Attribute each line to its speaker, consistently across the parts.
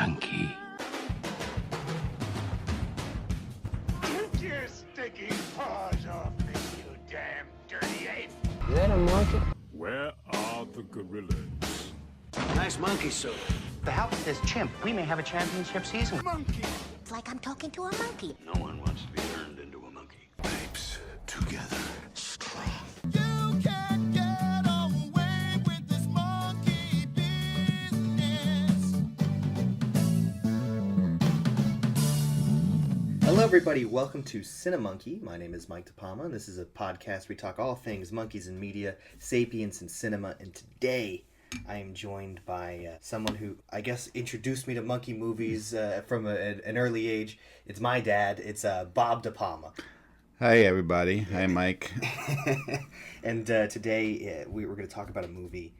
Speaker 1: monkey.
Speaker 2: Get your stinking paws off me, you damn dirty ape!
Speaker 3: Is that a monkey?
Speaker 4: Where are the gorillas?
Speaker 3: Nice monkey suit.
Speaker 5: The help with this chimp, we may have a championship season.
Speaker 2: Monkey!
Speaker 6: It's like I'm talking to a monkey.
Speaker 1: No one wants to be turned into a monkey.
Speaker 4: Apes together.
Speaker 6: Strong.
Speaker 7: You can't get away with this monkey business.
Speaker 8: Hello, everybody. Welcome to Cinemonkey. My name is Mike DePalma, and this is a podcast where we talk all things monkeys in media, sapience in cinema. And today, I am joined by someone who, I guess, introduced me to monkey movies from an early age. It's my dad. It's Bob DePalma.
Speaker 9: Hi, everybody. Hi, Mike.
Speaker 8: And today, we were going to talk about a movie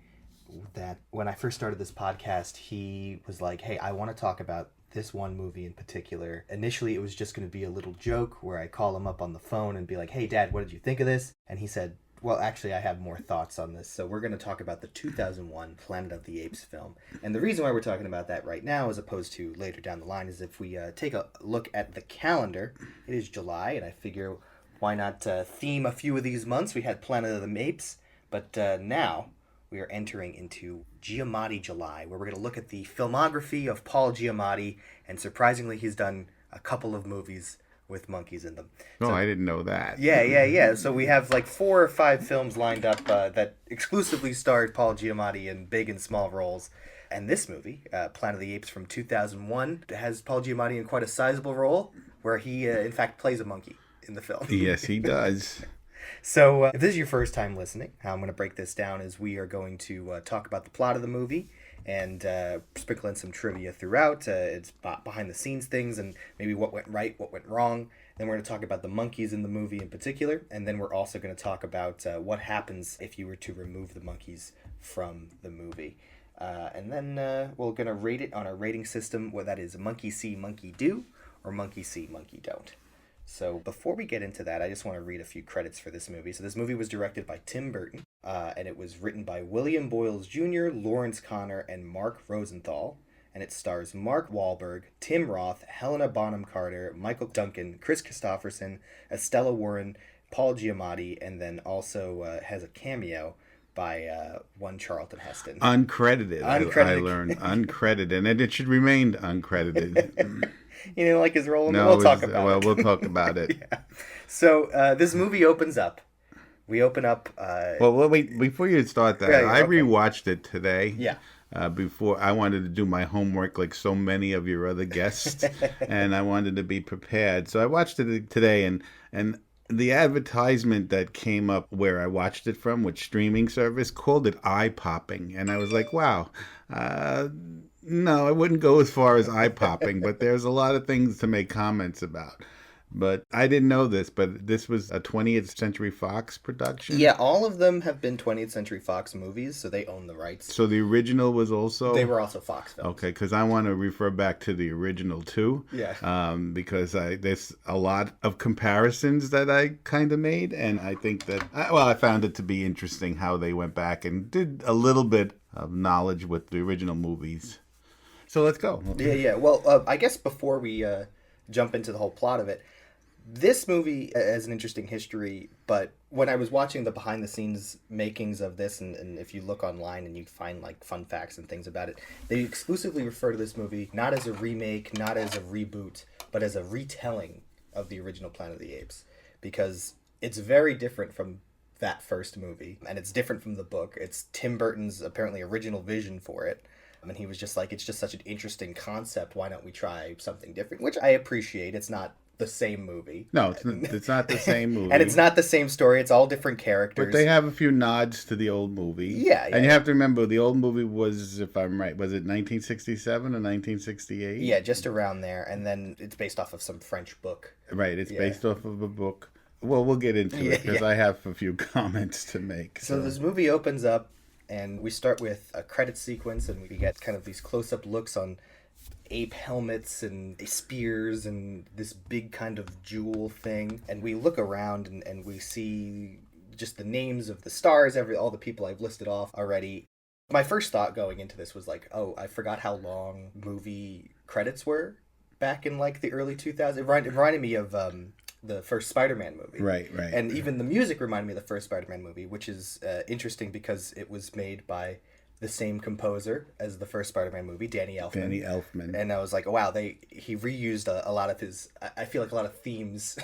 Speaker 8: that, when I first started this podcast, he was like, hey, I want to talk about this one movie in particular. Initially, it was just going to be a little joke where I call him up on the phone and be like, hey, Dad, what did you think of this? And he said, well, actually, I have more thoughts on this. So we're going to talk about the 2001 Planet of the Apes film. And the reason why we're talking about that right now, as opposed to later down the line, is if we take a look at the calendar, it is July, and I figure why not theme a few of these months? We had Planet of the Apes, but now we are entering into Giamatti July, where we're going to look at the filmography of Paul Giamatti, and surprisingly, he's done a couple of movies with monkeys in them.
Speaker 9: Oh,
Speaker 8: So,
Speaker 9: I didn't know that.
Speaker 8: yeah. So we have like 4 or 5 films lined up that exclusively starred Paul Giamatti in big and small roles. And this movie, Planet of the Apes from 2001, has Paul Giamatti in quite a sizable role, where he, in fact, plays a monkey in the film.
Speaker 9: Yes, he does.
Speaker 8: So if this is your first time listening, how I'm going to break this down is we are going to talk about the plot of the movie and sprinkle in some trivia throughout. It's behind the scenes things and maybe what went right, what went wrong. Then we're going to talk about the monkeys in the movie in particular. And then we're also going to talk about what happens if you were to remove the monkeys from the movie. And then we're going to rate it on a rating system, where that is monkey see, monkey do, or monkey see, monkey don't. So before we get into that, I just want to read a few credits for this movie. So this movie was directed by Tim Burton, and it was written by William Boyles Jr., Lawrence Connor, and Mark Rosenthal. And it stars Mark Wahlberg, Tim Roth, Helena Bonham Carter, Michael Duncan, Chris Christopherson, Estella Warren, Paul Giamatti, and then also has a cameo by one Charlton Heston.
Speaker 9: Uncredited. I
Speaker 8: Uncredited.
Speaker 9: learned uncredited, and it should remain uncredited.
Speaker 8: You didn't like his role?
Speaker 9: No,
Speaker 8: we'll talk about it.
Speaker 9: We'll talk about it.
Speaker 8: Yeah. So this movie opens up. We open up...
Speaker 9: Well, wait, before you start that,
Speaker 8: Yeah,
Speaker 9: I
Speaker 8: okay.
Speaker 9: rewatched it today.
Speaker 8: Yeah.
Speaker 9: Before I wanted to do my homework like so many of your other guests, and I wanted to be prepared. So I watched it today, and the advertisement that came up where I watched it from, which streaming service, called it eye-popping. And I was like, wow, no, I wouldn't go as far as eye-popping, but there's a lot of things to make comments about. But I didn't know this, but this was a 20th Century Fox production?
Speaker 8: Yeah, all of them have been 20th Century Fox movies, so they own the rights.
Speaker 9: So the original was also...
Speaker 8: They were also Fox films.
Speaker 9: Okay, because I want to refer back to the original too.
Speaker 8: Yeah.
Speaker 9: Because there's a lot of comparisons that I kind of made, and I think that I found it to be interesting how they went back and did a little bit of knowledge with the original movies. So let's go.
Speaker 8: Yeah. Well, I guess before we jump into the whole plot of it, this movie has an interesting history, but when I was watching the behind-the-scenes makings of this, and if you look online and you find like fun facts and things about it, they exclusively refer to this movie not as a remake, not as a reboot, but as a retelling of the original Planet of the Apes, because it's very different from that first movie, and it's different from the book. It's Tim Burton's apparently original vision for it. And he was just like, it's just such an interesting concept. Why don't we try something different? Which I appreciate. It's not the same movie.
Speaker 9: No, it's not the same movie.
Speaker 8: And it's not the same story. It's all different characters.
Speaker 9: But they have a few nods to the old movie.
Speaker 8: Yeah.
Speaker 9: And you have to remember, the old movie was, if I'm right, was it 1967 or 1968?
Speaker 8: Yeah, just around there. And then it's based off of some French book.
Speaker 9: Right, it's based off of a book. Well, we'll get into it because I have a few comments to make.
Speaker 8: So this movie opens up, and we start with a credit sequence, and we get kind of these close-up looks on ape helmets and spears and this big kind of jewel thing. And we look around and we see just the names of the stars, all the people I've listed off already. My first thought going into this was like, oh, I forgot how long movie credits were back in like the early 2000s. It reminded me of the first Spider-Man movie.
Speaker 9: Right.
Speaker 8: And even the music reminded me of the first Spider-Man movie, which is interesting because it was made by the same composer as the first Spider-Man movie, Danny Elfman. And I was like, oh, wow, he reused a lot of his, I feel like a lot of themes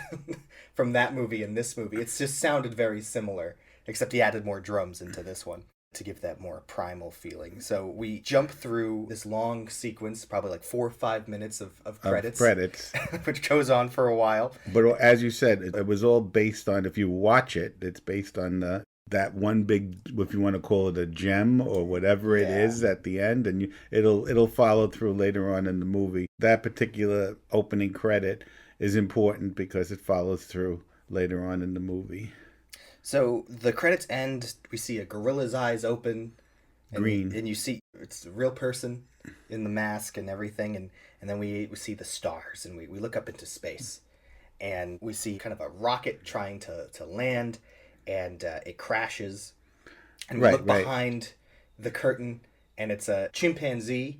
Speaker 8: from that movie and this movie. It's just sounded very similar, except he added more drums into this one to give that more primal feeling. So we jump through this long sequence, probably like 4 or 5 minutes of credits. Which goes on for a while.
Speaker 9: But as you said, it was all based on, if you watch it, it's based on that one big, if you want to call it a gem or whatever it is at the end, and it'll follow through later on in the movie. That particular opening credit is important because it follows through later on in the movie.
Speaker 8: So the credits end, we see a gorilla's eyes open.
Speaker 9: Green.
Speaker 8: And you see it's a real person in the mask and everything. And then we see the stars and we look up into space. And we see kind of a rocket trying to land. And it crashes. And we look behind the curtain. And it's a chimpanzee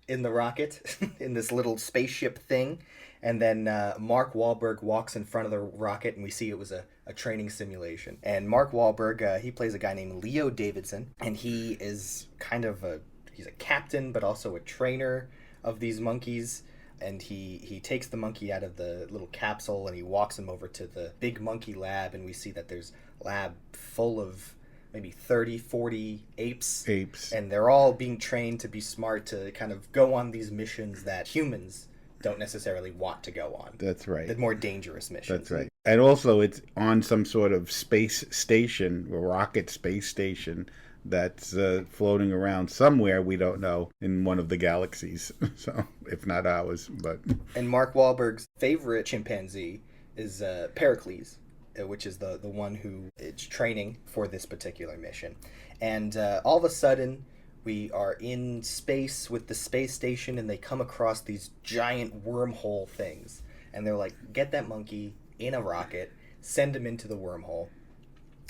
Speaker 8: in the rocket, in this little spaceship thing. And then Mark Wahlberg walks in front of the rocket, and we see it was a training simulation. And Mark Wahlberg, he plays a guy named Leo Davidson, and he is kind of he's a captain, but also a trainer of these monkeys. And he takes the monkey out of the little capsule, and he walks him over to the big monkey lab, and we see that there's a lab full of maybe 30, 40 apes. And they're all being trained to be smart, to kind of go on these missions that humans don't necessarily want to go on.
Speaker 9: That's right.
Speaker 8: The more dangerous missions.
Speaker 9: That's right. And also it's on some sort of space station, a rocket space station that's floating around somewhere, we don't know, in one of the galaxies. So, if not ours, but...
Speaker 8: And Mark Wahlberg's favorite chimpanzee is Pericles, which is the one who is training for this particular mission. And all of a sudden, we are in space with the space station, and they come across these giant wormhole things. And they're like, get that monkey in a rocket, send him into the wormhole.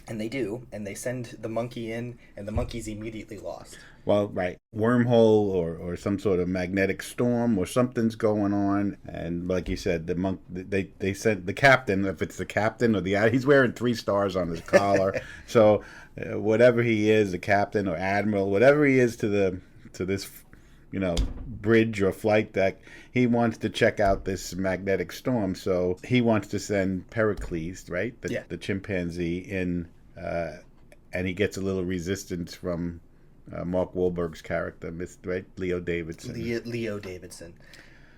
Speaker 8: And they do, and they send the monkey in, and the monkey's immediately lost.
Speaker 9: Well, right. Wormhole or some sort of magnetic storm or something's going on. And like you said, they sent the captain, if it's the captain or he's wearing 3 stars on his collar. So whatever he is, the captain or admiral, whatever he is to this, bridge or flight deck, he wants to check out this magnetic storm. So he wants to send Pericles, right? The chimpanzee in, and he gets a little resistance from Mark Wahlberg's character, Leo Davidson.
Speaker 8: Leo Davidson.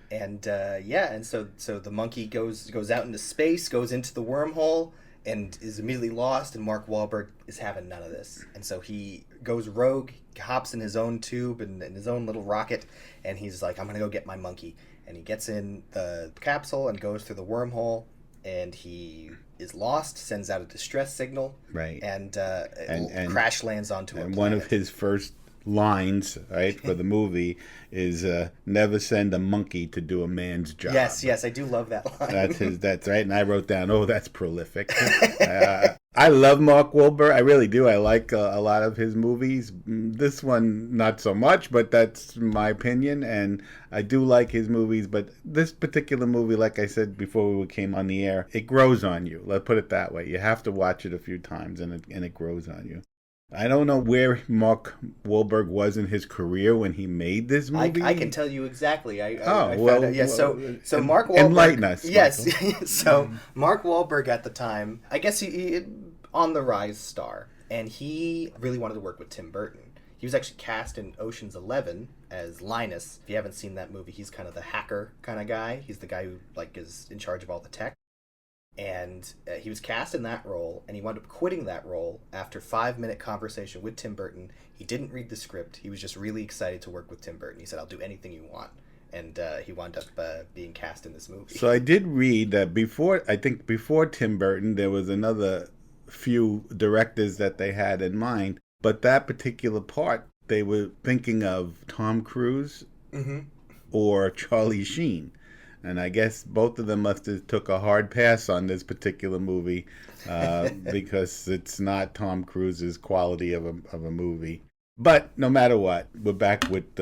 Speaker 8: And and so the monkey goes out into space, goes into the wormhole, and is immediately lost, and Mark Wahlberg is having none of this. And so he goes rogue, hops in his own tube and in his own little rocket, and he's like, I'm going to go get my monkey. And he gets in the capsule and goes through the wormhole, and he is lost, sends out a distress signal,
Speaker 9: right,
Speaker 8: and crash lands onto a planet.
Speaker 9: One of his first lines, right, for the movie is never send a monkey to do a man's job.
Speaker 8: Yes, I do love that line.
Speaker 9: That's right, and I wrote down, that's prolific. I love Mark Wahlberg, I really do. I like a lot of his movies. This one, not so much, but that's my opinion, and I do like his movies, but this particular movie, like I said before we came on the air, it grows on you. Let's put it that way. You have to watch it a few times, and it grows on you. I don't know where Mark Wahlberg was in his career when he made this movie.
Speaker 8: I can tell you exactly. I
Speaker 9: found
Speaker 8: out. Yeah, so Mark Wahlberg.
Speaker 9: Enlighten us.
Speaker 8: Yes. So Mark Wahlberg at the time, I guess he on the rise star, and he really wanted to work with Tim Burton. He was actually cast in Ocean's 11 as Linus. If you haven't seen that movie, he's kind of the hacker kind of guy. He's the guy who is in charge of all the tech. And he was cast in that role, and he wound up quitting that role after 5-minute conversation with Tim Burton. He didn't read the script. He was just really excited to work with Tim Burton. He said, I'll do anything you want. And he wound up being cast in this movie.
Speaker 9: So I did read that before Tim Burton, there was another few directors that they had in mind. But that particular part, they were thinking of Tom Cruise or Charlie Sheen. And I guess both of them must have took a hard pass on this particular movie because it's not Tom Cruise's quality of a movie. But no matter what, we're back with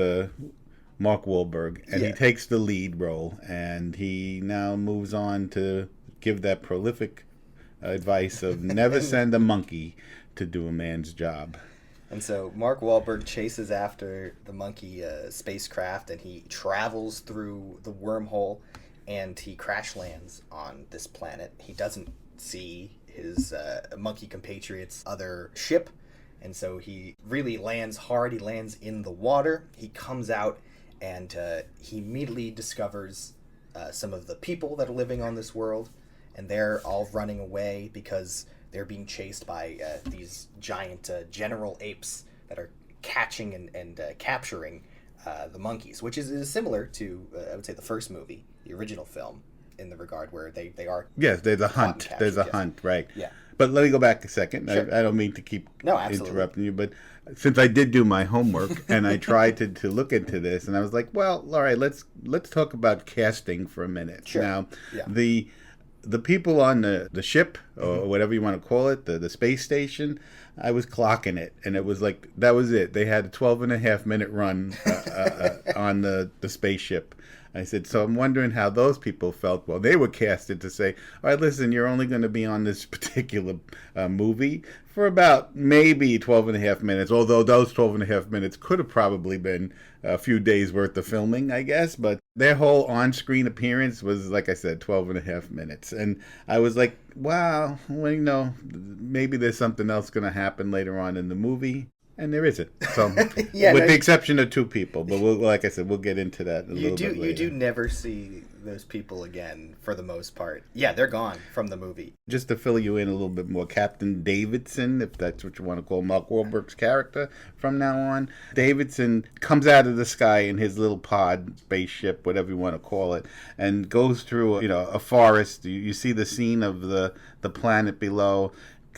Speaker 9: Mark Wahlberg, and he takes the lead role, and he now moves on to give that prolific advice of never send a monkey to do a man's job.
Speaker 8: And so Mark Wahlberg chases after the monkey spacecraft, and he travels through the wormhole, and he crash lands on this planet. He doesn't see his monkey compatriot's other ship, and so he really lands hard. He lands in the water. He comes out, and he immediately discovers some of the people that are living on this world, and they're all running away because they're being chased by these giant general apes that are catching and capturing the monkeys, which is similar to, I would say, the first movie, the original film, in the regard where they are...
Speaker 9: Yes, there's a hunt.
Speaker 8: Captured,
Speaker 9: There's a
Speaker 8: yes.
Speaker 9: hunt, right.
Speaker 8: Yeah.
Speaker 9: But let me go back a second.
Speaker 8: Sure.
Speaker 9: I don't mean to keep
Speaker 8: absolutely.
Speaker 9: interrupting you, but since I did do my homework and I tried to look into this, and I was like, well, all right, let's talk about casting for a minute.
Speaker 8: Sure.
Speaker 9: Now,
Speaker 8: Yeah.
Speaker 9: the people on the ship, or whatever you want to call it, the space station, I was clocking it, and it was like, that was it. They had a 12.5-minute run on the spaceship. I said, so I'm wondering how those people felt. Well, they were casted to say, all right, listen, you're only going to be on this particular movie for about maybe 12.5 minutes, although those 12.5 minutes could have probably been a few days worth of filming, I guess. But their whole on-screen appearance was, like I said, 12.5 minutes. And I was like, wow, well, maybe there's something else going to happen later on in the movie. And there isn't. So, with the exception of two people, but like I said, we'll get into that a little bit later.
Speaker 8: You do never see those people again, for the most part. Yeah, they're gone from the movie.
Speaker 9: Just to fill you in a little bit more, Captain Davidson, if that's what you want to call Mark Wahlberg's character from now on. Davidson comes out of the sky in his little pod, spaceship, whatever you want to call it, and goes through a forest. You see the scene of the planet below.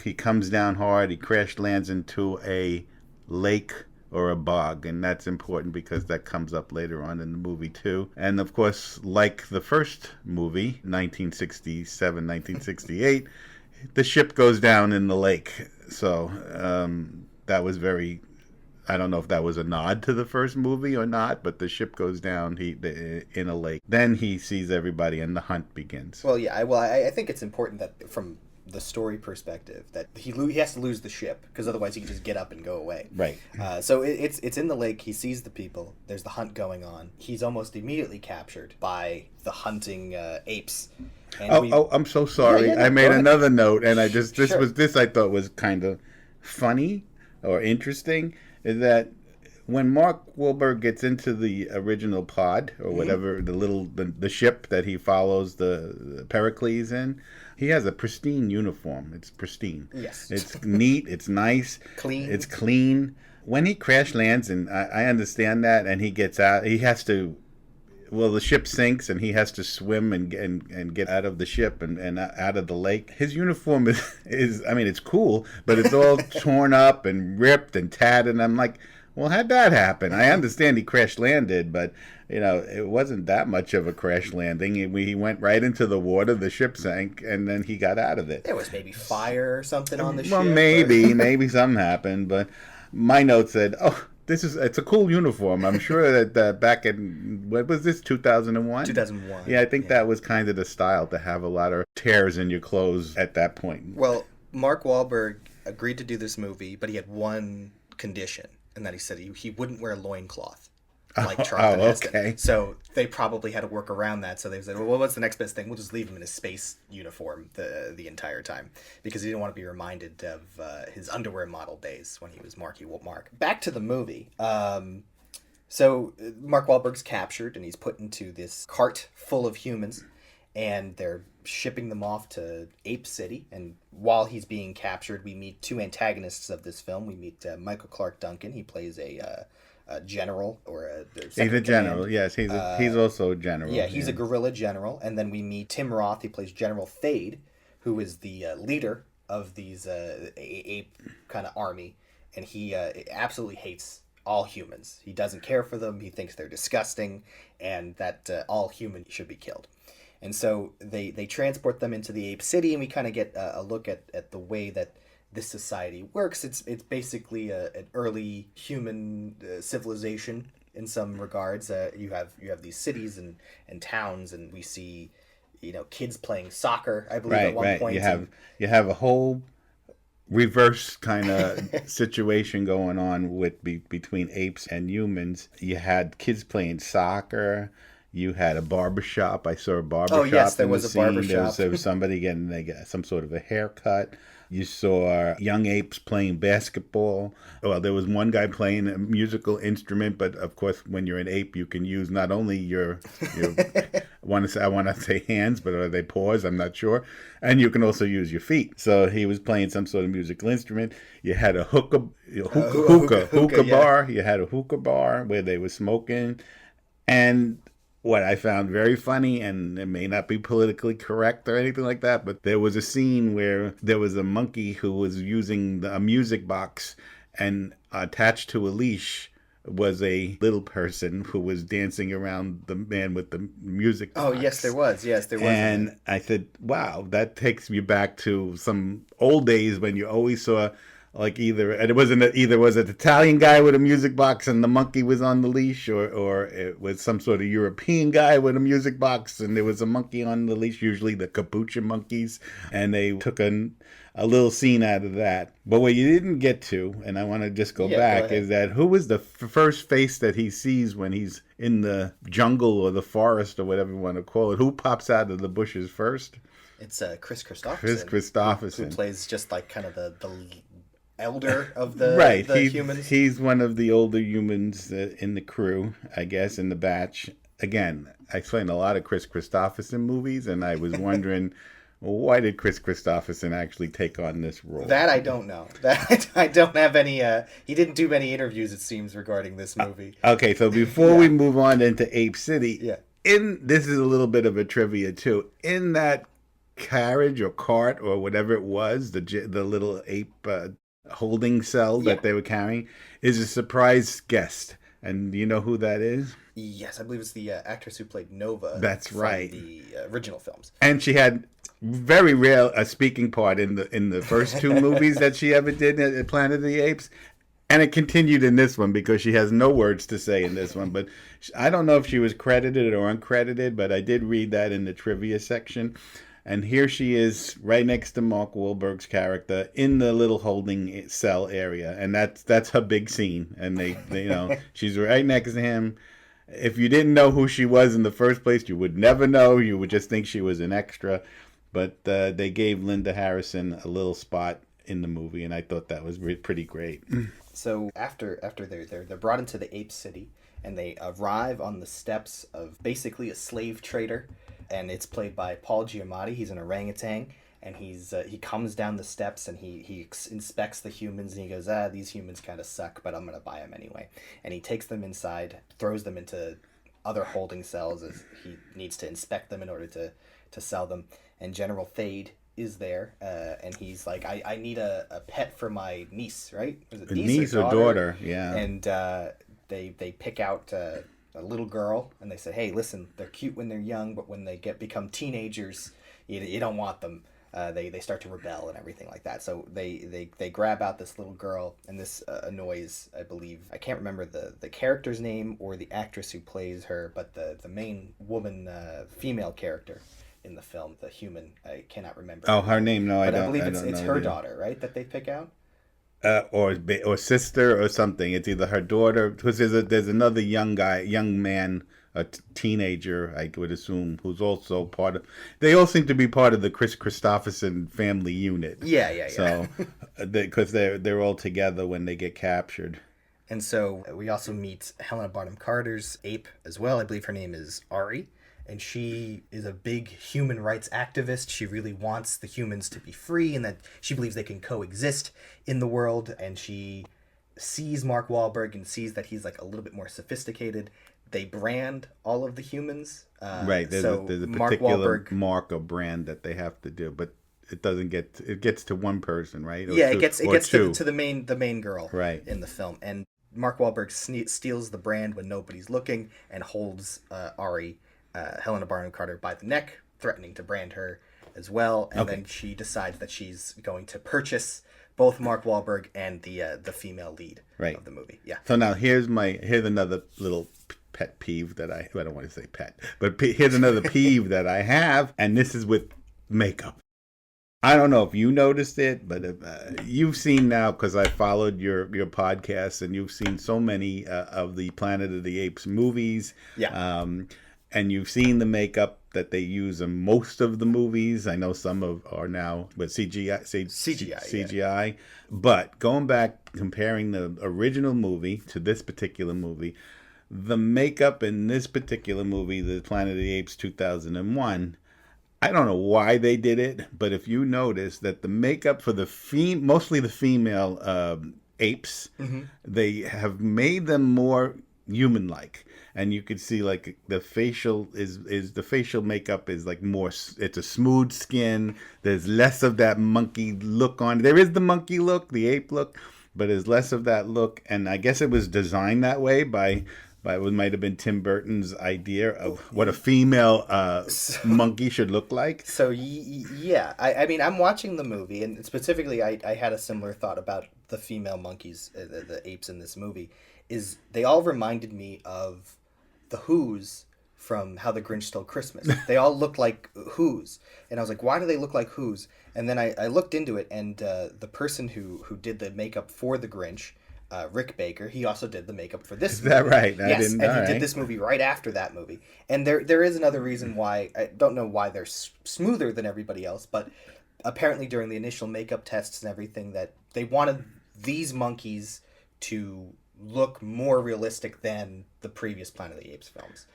Speaker 9: He comes down hard. He crash lands into a lake or a bog, and that's important because that comes up later on in the movie too. And of course, like the first movie, 1967, 1968, the ship goes down in the lake. So that was very, I don't know if that was a nod to the first movie or not, but the ship goes down in a lake. Then he sees everybody and the hunt begins.
Speaker 8: Well, yeah, I think it's important that from the story perspective that he has to lose the ship, because otherwise he can just get up and go away.
Speaker 9: Right.
Speaker 8: So it's in the lake. He sees the people. There's the hunt going on. He's almost immediately captured by the hunting apes. And
Speaker 9: I'm so sorry.
Speaker 8: Yeah,
Speaker 9: I made another note, and I thought was kind of funny or interesting, is that when Mark Wahlberg gets into the original pod or whatever, the ship that he follows the Pericles in, he has a pristine uniform. It's pristine.
Speaker 8: Yes.
Speaker 9: It's neat. It's nice.
Speaker 8: Clean.
Speaker 9: It's clean. When he crash lands, and I understand that, and he gets out, he has to. Well, the ship sinks, and he has to swim and get out of the ship and out of the lake. His uniform is I mean, it's cool, but it's all torn up and ripped and tattered. And I'm like, well, how'd that happen? I understand he crash landed, but it wasn't that much of a crash landing. He went right into the water, the ship sank, and then he got out of it.
Speaker 8: there was maybe fire or something on the ship.
Speaker 9: Well, maybe something happened, but my note said, oh, it's a cool uniform. I'm sure that back in, what was this, 2001?
Speaker 8: 2001.
Speaker 9: Yeah, I think that was kind of the style, to have a lot of tears in your clothes at that point.
Speaker 8: Well, Mark Wahlberg agreed to do this movie, but he had one condition, and that he said he wouldn't wear a loincloth like Charlton Heston.
Speaker 9: Okay.
Speaker 8: So they probably had to work around that. So they said, well, what's the next best thing? We'll just leave him in his space uniform the entire time, because he didn't want to be reminded of his underwear model days when he was Marky Mark. Back to the movie. So Mark Wahlberg's captured, and he's put into this cart full of humans, and they're shipping them off to Ape City. And while he's being captured, we meet two antagonists of this film. We meet Michael Clark Duncan. He plays a general, or
Speaker 9: he's a general. Yes, he's also a general.
Speaker 8: Yeah, he's a guerrilla general. And then we meet Tim Roth. He plays General Thade, who is the leader of these ape kind of army, and he absolutely hates all humans. He doesn't care for them. He thinks they're disgusting, and that all humans should be killed. And so they transport them into the Ape City, and we kind of get a look at the way that this society works. It's basically an early human civilization in some regards. You have these cities and towns, and we see, kids playing soccer, I believe, at one point.
Speaker 9: You have a whole reverse kind of situation going on between apes and humans. You had kids playing soccer. You had a barbershop. I saw a barbershop.
Speaker 8: Oh, yes, there
Speaker 9: in
Speaker 8: was
Speaker 9: the
Speaker 8: a
Speaker 9: scene.
Speaker 8: barbershop.
Speaker 9: There was somebody getting some sort of a haircut. You saw young apes playing basketball. Well, there was one guy playing a musical instrument, but of course, when you're an ape, you can use not only your I want to say hands, but are they paws? I'm not sure. And you can also use your feet. So he was playing some sort of musical instrument. You had a hookah bar. You had a hookah bar where they were smoking. And what I found very funny, and it may not be politically correct or anything like that, but there was a scene where there was a monkey who was using a music box, and attached to a leash was a little person who was dancing around the man with the music box.
Speaker 8: Oh, yes, there was.
Speaker 9: And I said, wow, that takes me back to some old days when you always saw either an Italian guy with a music box and the monkey was on the leash, or it was some sort of European guy with a music box and there was a monkey on the leash, usually the capuchin monkeys, and they took a little scene out of that. But what you didn't get to, and I want to just go back, is that who was the first face that he sees when he's in the jungle or the forest or whatever you want to call it? Who pops out of the bushes first?
Speaker 8: It's Chris Christopherson.
Speaker 9: Chris Christopherson.
Speaker 8: Who plays just like kind of the elder of the humans.
Speaker 9: He's one of the older humans in the crew, I guess, in the batch. Again, I've seen a lot of Chris Christopherson movies, and I was wondering, why did Chris Christopherson actually take on this role?
Speaker 8: That I don't know. That I don't have any. He didn't do many interviews, it seems, regarding this movie.
Speaker 9: Okay, so before we move on into Ape City,
Speaker 8: yeah.
Speaker 9: This is a little bit of a trivia too. In that carriage or cart or whatever it was, the little ape holding cell that they were carrying, is a surprise guest. And do you know who that is?
Speaker 8: Yes, I believe it's the actress who played Nova.
Speaker 9: That's right.
Speaker 8: The original films.
Speaker 9: And she had very rare a speaking part in the first two movies that she ever did at Planet of the Apes. And it continued in this one because she has no words to say in this one. But I don't know if she was credited or uncredited, but I did read that in the trivia section. And here she is right next to Mark Wahlberg's character in the little holding cell area. And that's her big scene. And they she's right next to him. If you didn't know who she was in the first place, you would never know. You would just think she was an extra. But they gave Linda Harrison a little spot in the movie, and I thought that was pretty great.
Speaker 8: So after they're brought into the Ape City, and they arrive on the steps of basically a slave trader, and it's played by Paul Giamatti. He's an orangutan, and he comes down the steps and he inspects the humans, and he goes, these humans kind of suck, but I'm gonna buy them anyway. And he takes them inside, throws them into other holding cells as he needs to inspect them in order to sell them. And General Thade is there, and he's like, I need a pet for my niece, right? Was it
Speaker 9: niece or daughter? Yeah.
Speaker 8: And they pick out a little girl, and they say, hey, listen, they're cute when they're young, but when they become teenagers, you don't want them. They start to rebel and everything like that. So they grab out this little girl, and this annoys, I believe, I can't remember the character's name or the actress who plays her, but the main woman, female character in the film, the human, I cannot remember.
Speaker 9: Oh, her name? No, I don't.
Speaker 8: I believe
Speaker 9: I don't
Speaker 8: it's
Speaker 9: know
Speaker 8: her
Speaker 9: either.
Speaker 8: daughter, right? That they pick out.
Speaker 9: Or sister or something. It's either her daughter, because there's another young man, a teenager, I would assume, who's also part of. They all seem to be part of the Chris Christopherson family unit.
Speaker 8: Yeah.
Speaker 9: So, because they're all together when they get captured.
Speaker 8: And so we also meet Helena Bonham Carter's ape as well. I believe her name is Ari. And she is a big human rights activist. She really wants the humans to be free, and that she believes they can coexist in the world. And she sees Mark Wahlberg and sees that he's like a little bit more sophisticated. They brand all of the humans.
Speaker 9: Right. There's a
Speaker 8: Mark
Speaker 9: particular
Speaker 8: Wahlberg,
Speaker 9: mark or brand that they have to do, but it doesn't get. It gets to one person, right? Or
Speaker 8: yeah,
Speaker 9: two,
Speaker 8: it gets
Speaker 9: two.
Speaker 8: to the main girl,
Speaker 9: right,
Speaker 8: in the film. And Mark Wahlberg steals the brand when nobody's looking and holds Ari. Helena Bonham Carter by the neck, threatening to brand her as well. And then she decides that she's going to purchase both Mark Wahlberg and the female lead
Speaker 9: Right.
Speaker 8: of the movie. Yeah.
Speaker 9: So now here's another little pet peeve that I don't want to say pet, but here's another peeve that I have, and this is with makeup. I don't know if you noticed it, but if, you've seen now, because I followed your podcast, and you've seen so many of the Planet of the Apes movies.
Speaker 8: Yeah.
Speaker 9: And you've seen the makeup that they use in most of the movies. I know some are now with CGI. CGI. But going back, comparing the original movie to this particular movie, the makeup in this particular movie, the Planet of the Apes 2001, I don't know why they did it, but if you notice that the makeup for mostly the female apes, they have made them more human-like, and you could see like the facial makeup is like more. It's a smooth skin. There's less of that monkey look on. There is the monkey look, the ape look, but there's less of that look, and I guess it was designed that way by what might have been Tim Burton's idea of what a female monkey should look like.
Speaker 8: So, yeah. I mean, I'm watching the movie, and specifically I had a similar thought about the female monkeys, the apes in this movie, is they all reminded me of the Who's from How the Grinch Stole Christmas. They all look like Who's. And I was like, why do they look like Who's? And then I looked into it, and the person who did the makeup for the Grinch, Rick Baker, he also did the makeup for this movie.
Speaker 9: Is that right?
Speaker 8: Yes, and he did this movie right after that movie. And there is another reason why, I don't know why they're smoother than everybody else, but apparently during the initial makeup tests and everything, that they wanted these monkeys to look more realistic than the previous Planet of the Apes films.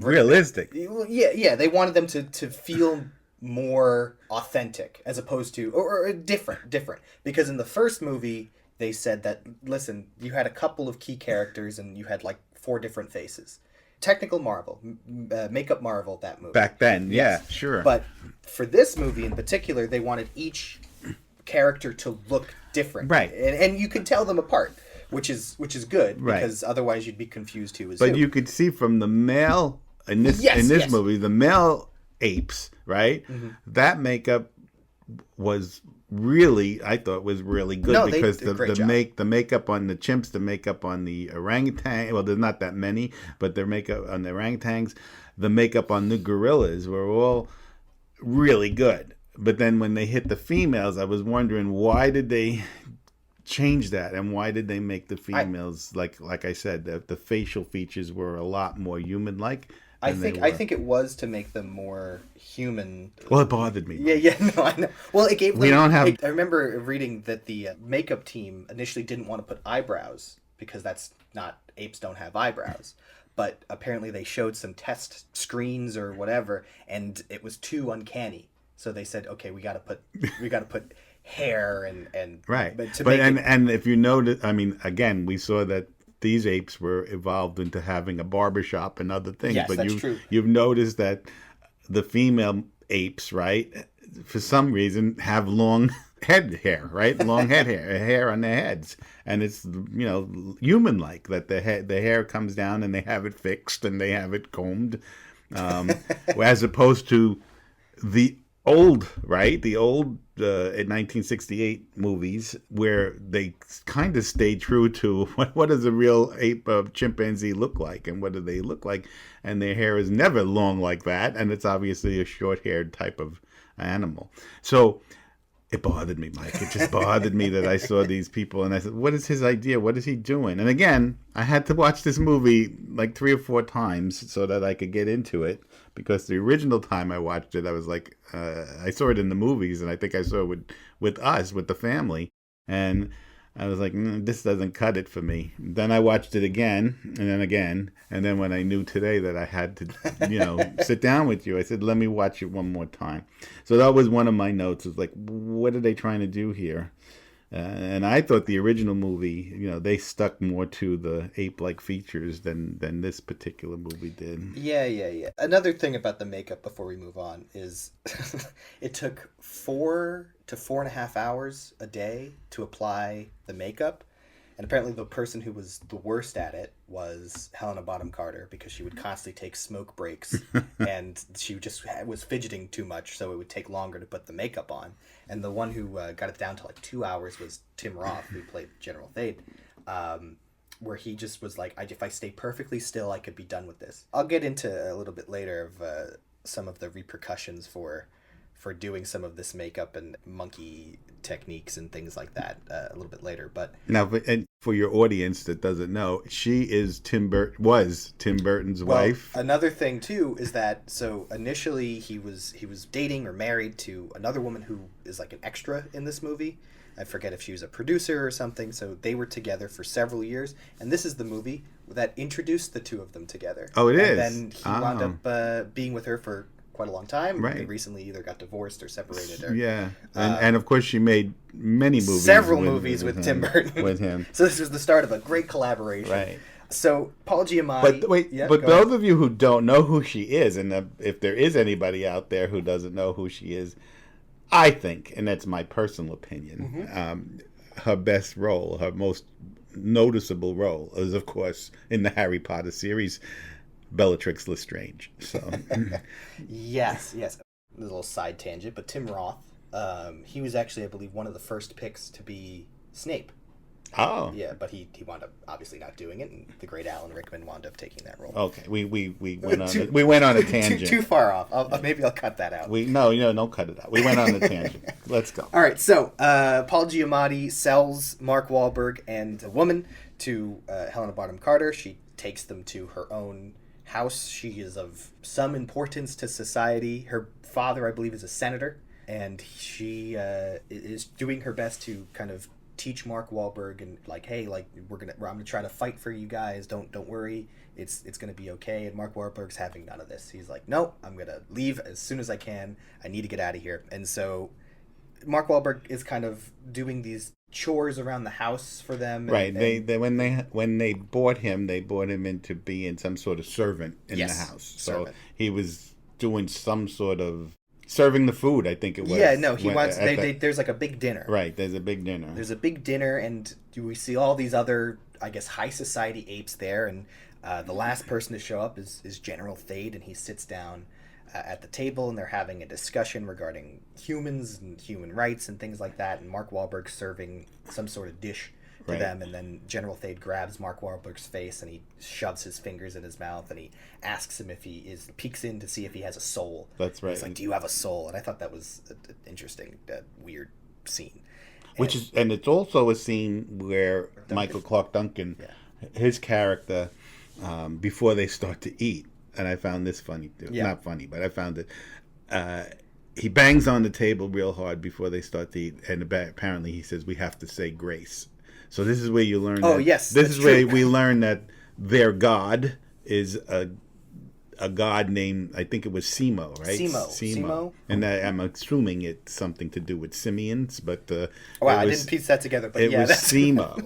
Speaker 9: Realistic?
Speaker 8: Yeah, they wanted them to feel more authentic as opposed to, or different, because in the first movie, they said that, listen, you had a couple of key characters and you had like 4 different faces. Technical marvel, makeup marvel, that movie.
Speaker 9: Back then,
Speaker 8: Yes.
Speaker 9: yeah, sure.
Speaker 8: But for this movie in particular, they wanted each character to look different.
Speaker 9: Right.
Speaker 8: And you could tell them apart, which is good,
Speaker 9: right,
Speaker 8: because otherwise you'd be confused who was
Speaker 9: But
Speaker 8: who.
Speaker 9: you could see from the male, in this movie, the male apes, right? Mm-hmm. That makeup was really, I thought was really good, because the makeup on the chimps, the makeup on the orangutan, well, there's not that many, but their makeup on the orangutans, the makeup on the gorillas were all really good. But then when they hit the females, I was wondering, why did they change that, and why did they make the females, like I said, the facial features were a lot more human-like? I
Speaker 8: think it was to make them more human.
Speaker 9: Well, it bothered me.
Speaker 8: Yeah, no, I know. Well, it gave them...
Speaker 9: We don't have...
Speaker 8: I remember reading that the makeup team initially didn't want to put eyebrows, because that's not... Apes don't have eyebrows. But apparently they showed some test screens or whatever, and it was too uncanny. So they said, okay, we got to put hair and
Speaker 9: right. And if you notice, I mean, again, we saw that these apes were evolved into having a barbershop and other things.
Speaker 8: Yes,
Speaker 9: but
Speaker 8: that's true.
Speaker 9: You've noticed that the female apes, right, for some reason, have long head hair, right? Long hair on their heads. And it's, human-like, that the hair comes down and they have it fixed and they have it combed. As opposed to the old in 1968 movies, where they kind of stayed true to what does a real ape chimpanzee look like, and what do they look like, and their hair is never long like that, and it's obviously a short-haired type of animal. So it bothered me, Mike. It just bothered me that I saw these people, and I said, what is his idea? What is he doing? And again, I had to watch this movie like 3 or 4 times so that I could get into it, because the original time I watched it, I was like, I saw it in the movies, and I think I saw it with the family, and I was like, this doesn't cut it for me. Then I watched it again, and then again, and then when I knew today that I had to, sit down with you, I said, let me watch it one more time. So that was one of my notes. It was like, what are they trying to do here? And I thought the original movie, they stuck more to the ape-like features than this particular movie did.
Speaker 8: Yeah. Another thing about the makeup before we move on is it took 4 to 4.5 hours a day to apply the makeup. And apparently the person who was the worst at it was Helena Bonham Carter, because she would constantly take smoke breaks and she just was fidgeting too much, so it would take longer to put the makeup on. And the one who got it down to like 2 hours was Tim Roth, who played General Thade, where he just was like, if I stay perfectly still, I could be done with this. I'll get into a little bit later of some of the repercussions for doing some of this makeup and monkey techniques and things like that a little bit later. But
Speaker 9: now, and for your audience that doesn't know, she is was Tim Burton's wife.
Speaker 8: Another thing too is that, so initially he was dating or married to another woman who is like an extra in this movie. I forget if she was a producer or something. So they were together for several years, and this is the movie that introduced the two of them together.
Speaker 9: Oh, it is.
Speaker 8: And then he wound up being with her for quite a long time.
Speaker 9: Right.
Speaker 8: They recently either got divorced or separated. Or,
Speaker 9: yeah, and of course she made many movies.
Speaker 8: Several movies with Tim Burton.
Speaker 9: With him.
Speaker 8: So this was the start of a great collaboration.
Speaker 9: Right.
Speaker 8: So Paul Giamatti.
Speaker 9: But wait, but those of you who don't know who she is, and if there is anybody out there who doesn't know who she is, I think, and that's my personal opinion, her best role, her most noticeable role, is of course in the Harry Potter series, Bellatrix Lestrange. So
Speaker 8: yes. A little side tangent, but Tim Roth, he was actually, I believe, one of the first picks to be Snape.
Speaker 9: Oh.
Speaker 8: Yeah, but he wound up obviously not doing it, and the great Alan Rickman wound up taking that role.
Speaker 9: Okay, we went on a tangent.
Speaker 8: Too far off. Maybe I'll cut that out.
Speaker 9: No, don't cut it out. We went on a tangent. Let's go.
Speaker 8: All right, so Paul Giamatti sells Mark Wahlberg and a woman to Helena Bonham Carter. She takes them to her own house. She is of some importance to society. Her father, I believe, is a senator, and she is doing her best to kind of teach Mark Wahlberg and like, hey, like I'm gonna try to fight for you guys. Don't worry, it's gonna be okay. And Mark Wahlberg's having none of this. He's like, no, I'm gonna leave as soon as I can. I need to get out of here. And so Mark Wahlberg is kind of doing these chores around the house for them.
Speaker 9: Right. When they bought him into being some sort of servant in the house. So he was doing some sort of serving the food, I think it was.
Speaker 8: Yeah, no, he wants. There's like a big dinner.
Speaker 9: Right, there's a big dinner.
Speaker 8: There's a big dinner, and we see all these other, I guess, high society apes there, and the last person to show up is General Thade, and he sits down at the table, and they're having a discussion regarding humans and human rights and things like that, and Mark Wahlberg's serving some sort of dish to them, and then General Thade grabs Mark Wahlberg's face and he shoves his fingers in his mouth and he asks him if he peeks in to see if he has a soul.
Speaker 9: That's right.
Speaker 8: He's like, do you have a soul? And I thought that was an interesting, weird scene.
Speaker 9: And it's also a scene where Michael Clark Duncan, his character, before they start to eat, and I found this funny too. Yeah. Not funny, but I found it. He bangs on the table real hard before they start to eat, and apparently he says, we have to say grace. So this is where you learn.
Speaker 8: Oh, yes.
Speaker 9: This is where we learn that their god is a god named, I think it was Simo, right?
Speaker 8: Simo.
Speaker 9: And I'm assuming it's something to do with simians, but
Speaker 8: I didn't piece that together. But
Speaker 9: it was Simo.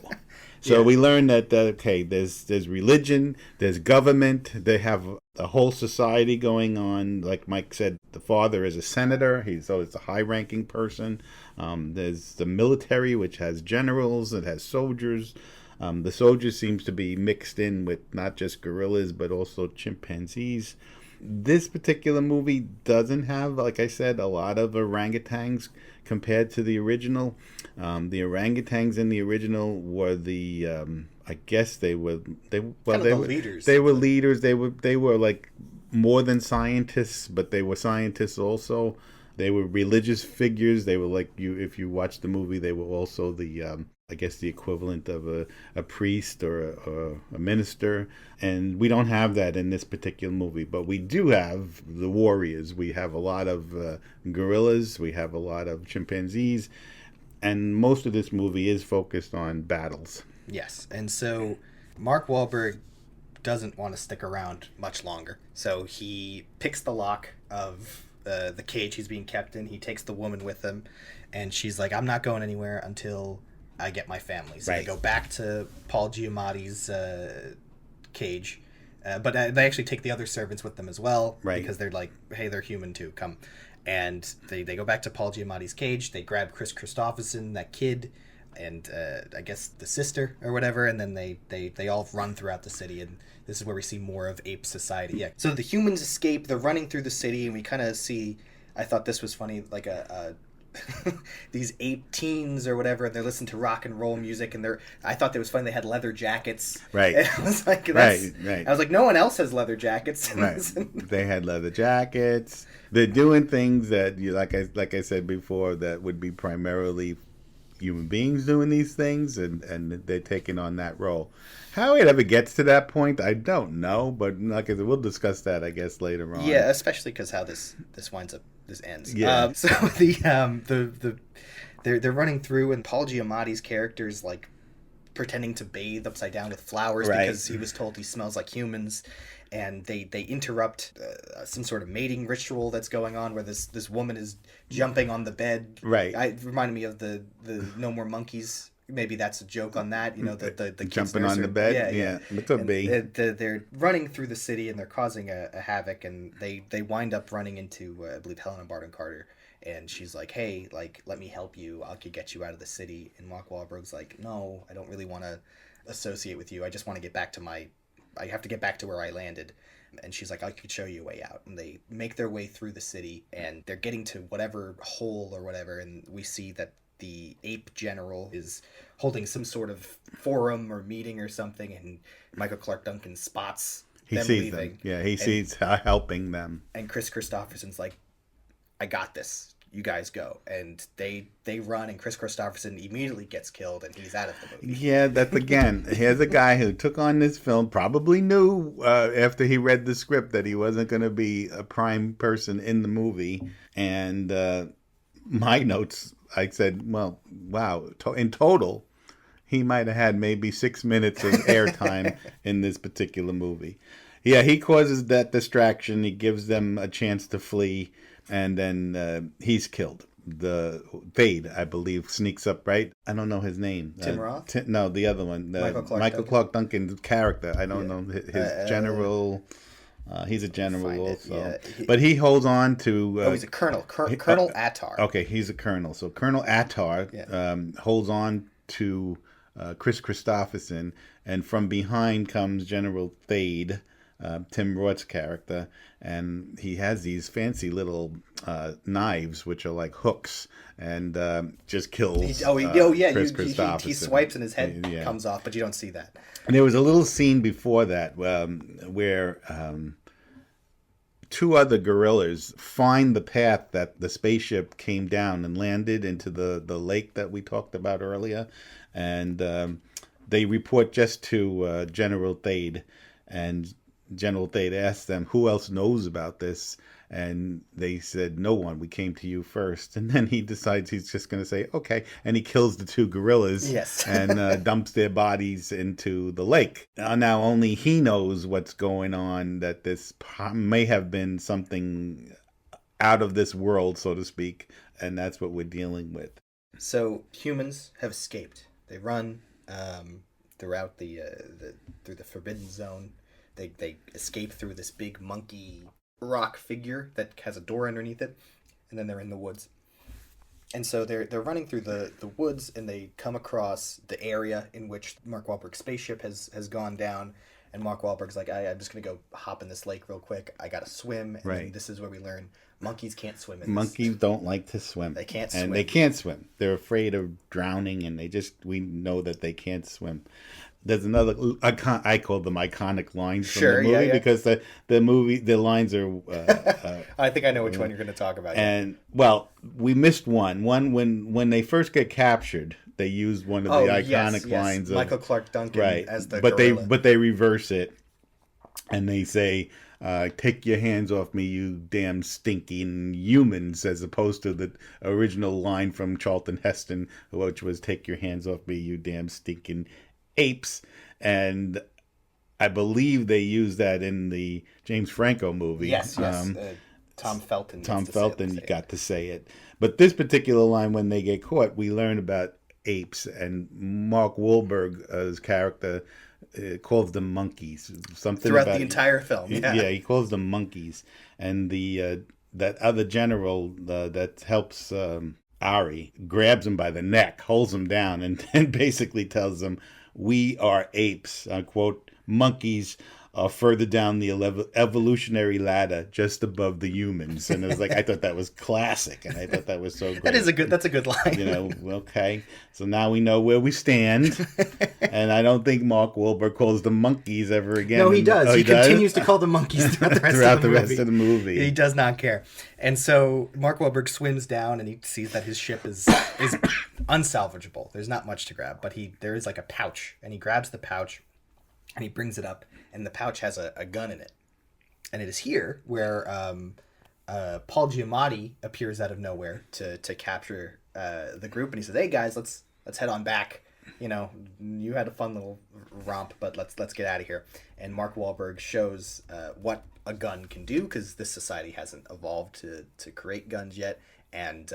Speaker 9: So we learned that there's religion, there's government, they have a whole society going on. Like Mike said, the father is a senator. He's a high-ranking person. There's the military, which has generals, it has soldiers. The soldiers seems to be mixed in with not just gorillas, but also chimpanzees. This particular movie doesn't have, like I said, a lot of orangutans compared to the original. The orangutans in the original were the, I guess they were
Speaker 8: leaders.
Speaker 9: They were leaders. They were like more than scientists, but they were scientists also. They were religious figures. They were like if you watch the movie, they were also the I guess the equivalent of a priest or a minister. And we don't have that in this particular movie, but we do have the warriors. We have a lot of gorillas. We have a lot of chimpanzees. And most of this movie is focused on battles.
Speaker 8: Yes. And so Mark Wahlberg doesn't want to stick around much longer. So he picks the lock of the cage he's being kept in. He takes the woman with him. And she's like, I'm not going anywhere until I get my family. So they go back to Paul Giamatti's cage. But they actually take the other servants with them as well. Right. Because they're like, hey, they're human too. Come. And they go back to Paul Giamatti's cage. They grab Chris Christopherson, that kid. and I guess the sister or whatever, and then they all run throughout the city, and this is where we see more of ape society. Yeah. So the humans escape. They're running through the city, and we kind of see. I thought this was funny, like a these ape teens or whatever, and they're listening to rock and roll music, and I thought it was funny they had leather jackets.
Speaker 9: Right.
Speaker 8: And I was like,
Speaker 9: right.
Speaker 8: I was like, no one else has leather jackets.
Speaker 9: Right. They had leather jackets. They're doing things that like I said before, that would be primarily human beings doing these things, and they're taking on that role. How it ever gets to that point, I don't know, but like I said, we'll discuss that, I guess, later on.
Speaker 8: Yeah, especially because how this ends.
Speaker 9: Yeah.
Speaker 8: So they're running through, and Paul Giamatti's character's like pretending to bathe upside down with flowers because he was told he smells like humans. And they interrupt some sort of mating ritual that's going on, where this woman is jumping on the bed.
Speaker 9: Right.
Speaker 8: It reminded me of the No More Monkeys. Maybe that's a joke on that. You know, the
Speaker 9: jumping on the bed. Yeah. It could be.
Speaker 8: They're running through the city, and they're causing a havoc, and they wind up running into I believe Helena Barton Carter, and she's like, "Hey, like, let me help you. I could get you out of the city." And Mark Wahlberg's like, "No, I don't really want to associate with you. I just want to get back to I have to get back to where I landed." And she's like, "I could show you a way out." And they make their way through the city, and they're getting to whatever hole or whatever, and we see that the ape general is holding some sort of forum or meeting or something, and Michael Clark Duncan spots them leaving.
Speaker 9: Them. Yeah, he sees helping them.
Speaker 8: And Chris Christopherson's like, "I got this. You guys go." And they run, and Chris Christopherson immediately gets killed, and he's out of the movie.
Speaker 9: Yeah, that's again, here's a guy who took on this film, probably knew after he read the script that he wasn't going to be a prime person in the movie. And my notes, I said, well, wow, in total, he might have had maybe 6 minutes of airtime in this particular movie. Yeah, he causes that distraction. He gives them a chance to flee. And then he's killed. The Fade, I believe, sneaks up, right? I don't know his name.
Speaker 8: Tim Roth?
Speaker 9: No, the other one. Michael Clark Duncan's character. I don't know his general. He's a general also. Yeah. But he holds on to...
Speaker 8: he's a colonel. Colonel Attar.
Speaker 9: Okay, he's a colonel. So Colonel Attar holds on to Chris Christopherson, and from behind comes General Fade, Tim Roth's character, and he has these fancy little knives which are like hooks, and just kills Chris Christopherson.
Speaker 8: He swipes and his head comes off, but you don't see that.
Speaker 9: And there was a little scene before that where two other gorillas find the path that the spaceship came down and landed into the lake that we talked about earlier, and they report just to General Thade, and General Thade asked them who else knows about this, and they said no one. We came to you first. And then he decides he's just going to say okay, and he kills the two gorillas.
Speaker 8: Yes.
Speaker 9: And dumps their bodies into the lake. Now only he knows what's going on, that this may have been something out of this world, so to speak, and that's what we're dealing with.
Speaker 8: So humans have escaped. They run throughout through the Forbidden Zone. They escape through this big monkey rock figure that has a door underneath it, and then they're in the woods. And so they're running through the woods, and they come across the area in which Mark Wahlberg's spaceship has gone down. And Mark Wahlberg's like, I'm just going to go hop in this lake real quick. I got to swim. And then this is where we learn monkeys can't swim in this.
Speaker 9: Monkeys don't like to swim.
Speaker 8: They can't swim.
Speaker 9: And they can't swim. They're afraid of drowning, and we know that they can't swim. There's another, I call them iconic lines from the movie, because the lines are...
Speaker 8: I think I know which one you're going to talk about.
Speaker 9: And, well, we missed one. One, when they first get captured, they use one of the iconic lines of...
Speaker 8: Michael Clark Duncan as the gorilla.
Speaker 9: But they reverse it, and they say, take your hands off me, you damn stinking humans, as opposed to the original line from Charlton Heston, which was, take your hands off me, you damn stinking apes. And I believe they used that in the James Franco movie.
Speaker 8: Yes. Tom Felton.
Speaker 9: Got to say it. But this particular line, when they get caught, we learn about apes, and Mark Wahlberg's character calls them monkeys. Something
Speaker 8: throughout the entire film.
Speaker 9: Yeah, he calls them monkeys. And the that other general that helps Ari, grabs him by the neck, holds him down, and then basically tells him, "We are apes," unquote. Monkeys are further down the evolutionary ladder, just above the humans. And it was like, I thought that was classic, and I thought that was so great.
Speaker 8: That's a good line.
Speaker 9: You know, okay. So now we know where we stand, and I don't think Mark Wahlberg calls them monkeys ever again.
Speaker 8: No, he does.
Speaker 9: Oh,
Speaker 8: he
Speaker 9: does?
Speaker 8: continues to call them monkeys throughout the rest of the movie. He does not care. And so Mark Wahlberg swims down, and he sees that his ship is unsalvageable. There's not much to grab, but there is like a pouch, and he grabs the pouch, and he brings it up, and the pouch has a gun in it. And it is here where Paul Giamatti appears out of nowhere to capture the group, and he says, "Hey guys, let's head on back. You know, you had a fun little romp, but let's get out of here." And Mark Wahlberg shows what a gun can do, because this society hasn't evolved to create guns yet, and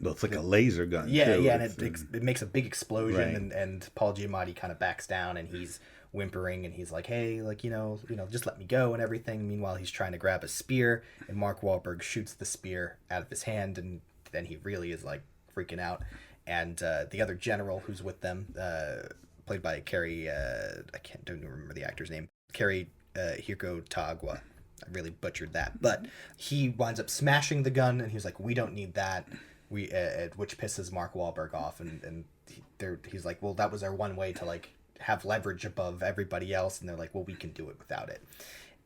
Speaker 9: well, it's like a laser gun.
Speaker 8: Yeah,
Speaker 9: too.
Speaker 8: yeah, and it makes a big explosion,
Speaker 9: Right.
Speaker 8: and Paul Giamatti kind of backs down, and he's whimpering, and he's like, "Hey, like, you know, just let me go," and everything. Meanwhile, he's trying to grab a spear, and Mark Wahlberg shoots the spear out of his hand, and then he really is like freaking out. And the other general who's with them, played by Carrie, don't even remember the actor's name, Carrie Hirotagwa. I really butchered that, but he winds up smashing the gun, and he's like, "We don't need that." Which pisses Mark Wahlberg off, and he's like, "Well, that was our one way to like have leverage above everybody else," and they're like, "Well, we can do it without it."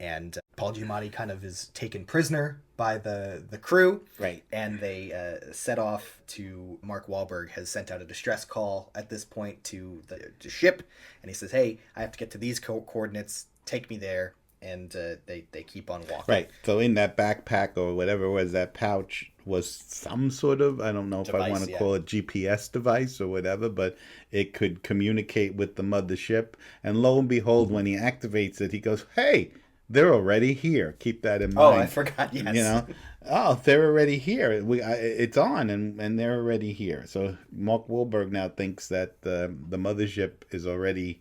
Speaker 8: And Paul Giamatti kind of is taken prisoner by the crew,
Speaker 9: Right.
Speaker 8: and they set off to Mark Wahlberg has sent out a distress call at this point to the ship, and he says, "Hey, I have to get to these coordinates, take me there." And they keep on walking.
Speaker 9: Right. So in that backpack or whatever it was, that pouch was some sort of, I don't know if I want to call it GPS device or whatever, but it could communicate with the mothership. And lo and behold, when he activates it, he goes, "Hey, they're already here." Keep that in mind.
Speaker 8: Oh, I forgot. Yes.
Speaker 9: You know, oh, they're already here. It's on, and they're already here. So Mark Wahlberg now thinks that the mothership is already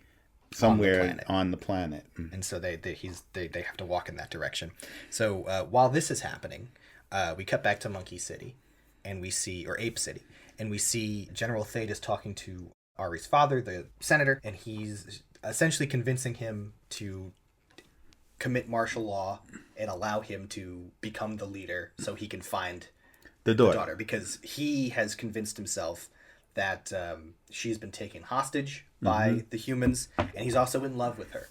Speaker 9: somewhere on the planet.
Speaker 8: And so they have to walk in that direction. So while this is happening, we cut back to Monkey City, and we see, or Ape City, and we see General Thade is talking to Ari's father, the senator, and he's essentially convincing him to commit martial law and allow him to become the leader so he can find the daughter, because he has convinced himself that she's been taken hostage by the humans, and he's also in love with her,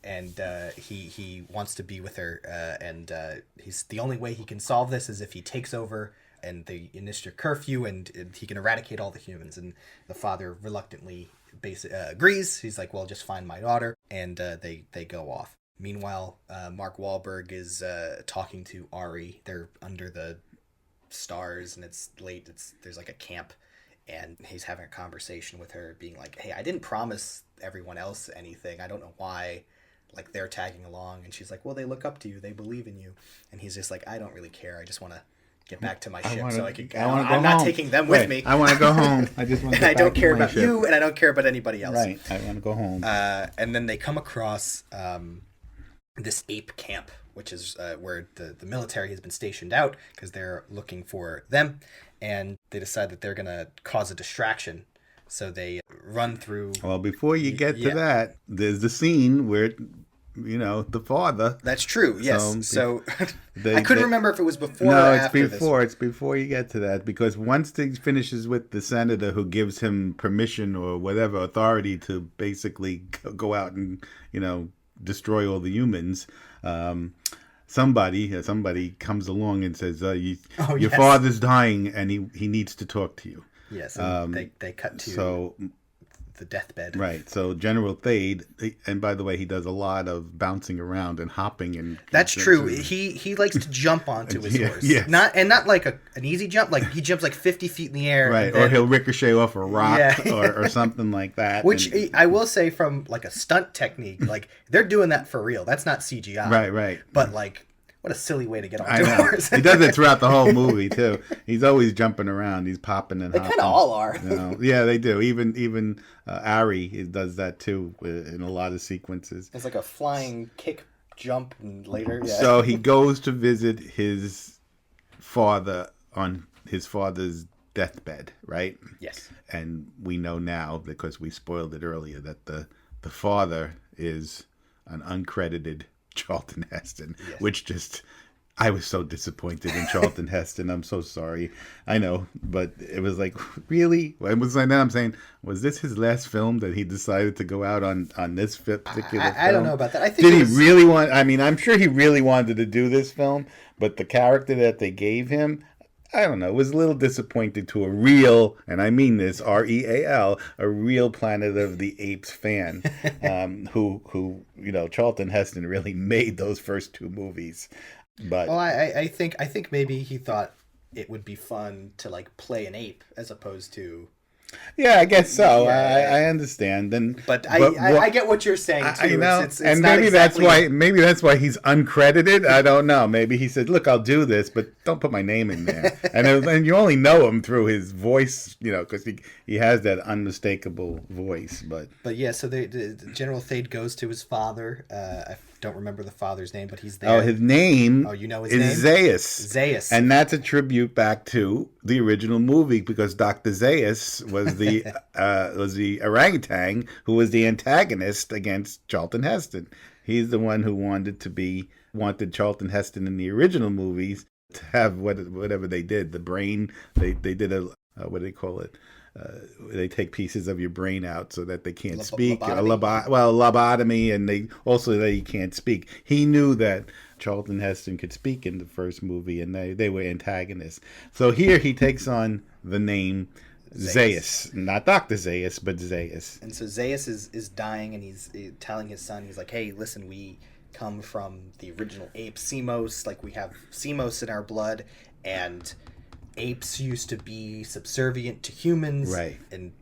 Speaker 8: and he wants to be with her, and he's the only way he can solve this is if he takes over and they initiate curfew, and he can eradicate all the humans. And the father reluctantly agrees. He's like, "Well, just find my daughter," and they go off. Meanwhile, Mark Wahlberg is talking to Ari. They're under the stars, and it's late. There's like a camp. And he's having a conversation with her, being like, "Hey, I didn't promise everyone else anything. I don't know why, like, they're tagging along." And she's like, "Well, they look up to you. They believe in you." And he's just like, "I don't really care. I just want to get back to my ship I'm not taking them with me.
Speaker 9: I want to go home. I just want to
Speaker 8: and I don't care about you, and I don't care about anybody else."
Speaker 9: Right. I want to go home.
Speaker 8: And then they come across this ape camp, which is where the military has been stationed out because they're looking for them. And they decide that they're going to cause a distraction. So they run through...
Speaker 9: Well, before you get to that, there's the scene where, the father...
Speaker 8: That's true, yes. So I couldn't remember if it was before or after this.
Speaker 9: No, it's before you get to that. Because once he finishes with the senator who gives him permission or whatever authority to basically go out and, destroy all the humans... Somebody comes along and says, your father's dying and he needs to talk to you.
Speaker 8: Yes, and they cut to the deathbed.
Speaker 9: Right, so General Thade, and by the way, he does a lot of bouncing around and hopping. And
Speaker 8: that's true. He likes to jump onto his horse.
Speaker 9: Yes.
Speaker 8: Not like an easy jump. Like, he jumps like 50 feet in the air.
Speaker 9: Right, or he'll ricochet off a rock or something like that.
Speaker 8: Which I will say, from like a stunt technique, like, they're doing that for real. That's not CGI.
Speaker 9: Right.
Speaker 8: But like, what a silly way to get onto a horse.
Speaker 9: He does it throughout the whole movie too. He's always jumping around. He's popping and hopping.
Speaker 8: They kind of all are.
Speaker 9: Yeah, they do. Even Ari does that too in a lot of sequences.
Speaker 8: It's like a flying kick, jump, and later. Yeah.
Speaker 9: So he goes to visit his father on his father's deathbed, right?
Speaker 8: Yes.
Speaker 9: And we know now, because we spoiled it earlier, that the father is an uncredited Charlton Heston,
Speaker 8: Yes.
Speaker 9: which just... I was so disappointed in Charlton Heston. I'm so sorry. I know, but it was like, really? It was like, then I'm saying, was this his last film that he decided to go out on this particular film?
Speaker 8: I don't know about that. I think
Speaker 9: Did
Speaker 8: it
Speaker 9: he
Speaker 8: was-
Speaker 9: really want? I mean, I'm sure he really wanted to do this film, but the character that they gave him, I don't know, was a little disappointed to a real, and I mean this, REAL, a real Planet of the Apes fan, who Charlton Heston really made those first two movies. But
Speaker 8: Well, I think maybe he thought it would be fun to like play an ape as opposed to.
Speaker 9: yeah, I guess so.
Speaker 8: Yeah.
Speaker 9: I understand.
Speaker 8: But I get what you're saying too.
Speaker 9: You know,
Speaker 8: it's
Speaker 9: and
Speaker 8: not
Speaker 9: maybe
Speaker 8: exactly...
Speaker 9: maybe that's why he's uncredited. I don't know. Maybe he said, "Look, I'll do this, but don't put my name in there." and you only know him through his voice, because he has that unmistakable voice. But
Speaker 8: yeah, so the General Thade goes to his father. I don't remember the father's name, but he's there.
Speaker 9: oh, his name
Speaker 8: you know his
Speaker 9: is
Speaker 8: name?
Speaker 9: Zaius.
Speaker 8: Zaius.
Speaker 9: And that's a tribute back to the original movie, because Dr. Zaius was the orangutan who was the antagonist against Charlton Heston. He's the one who wanted Charlton Heston in the original movies to have whatever they did. The brain, they did a what do they call it? They take pieces of your brain out so that they can't speak.
Speaker 8: Lobotomy.
Speaker 9: Lobotomy, and they also that you can't speak. He knew that Charlton Heston could speak in the first movie, and they were antagonists. So here he takes on the name Zaius, not Dr. Zaius, but Zaius.
Speaker 8: And so Zaius is dying, and he's telling his son, he's like, "Hey, listen, we come from the original ape, Semos. Like, we have Semos in our blood, and apes used to be subservient to humans,
Speaker 9: Right?
Speaker 8: And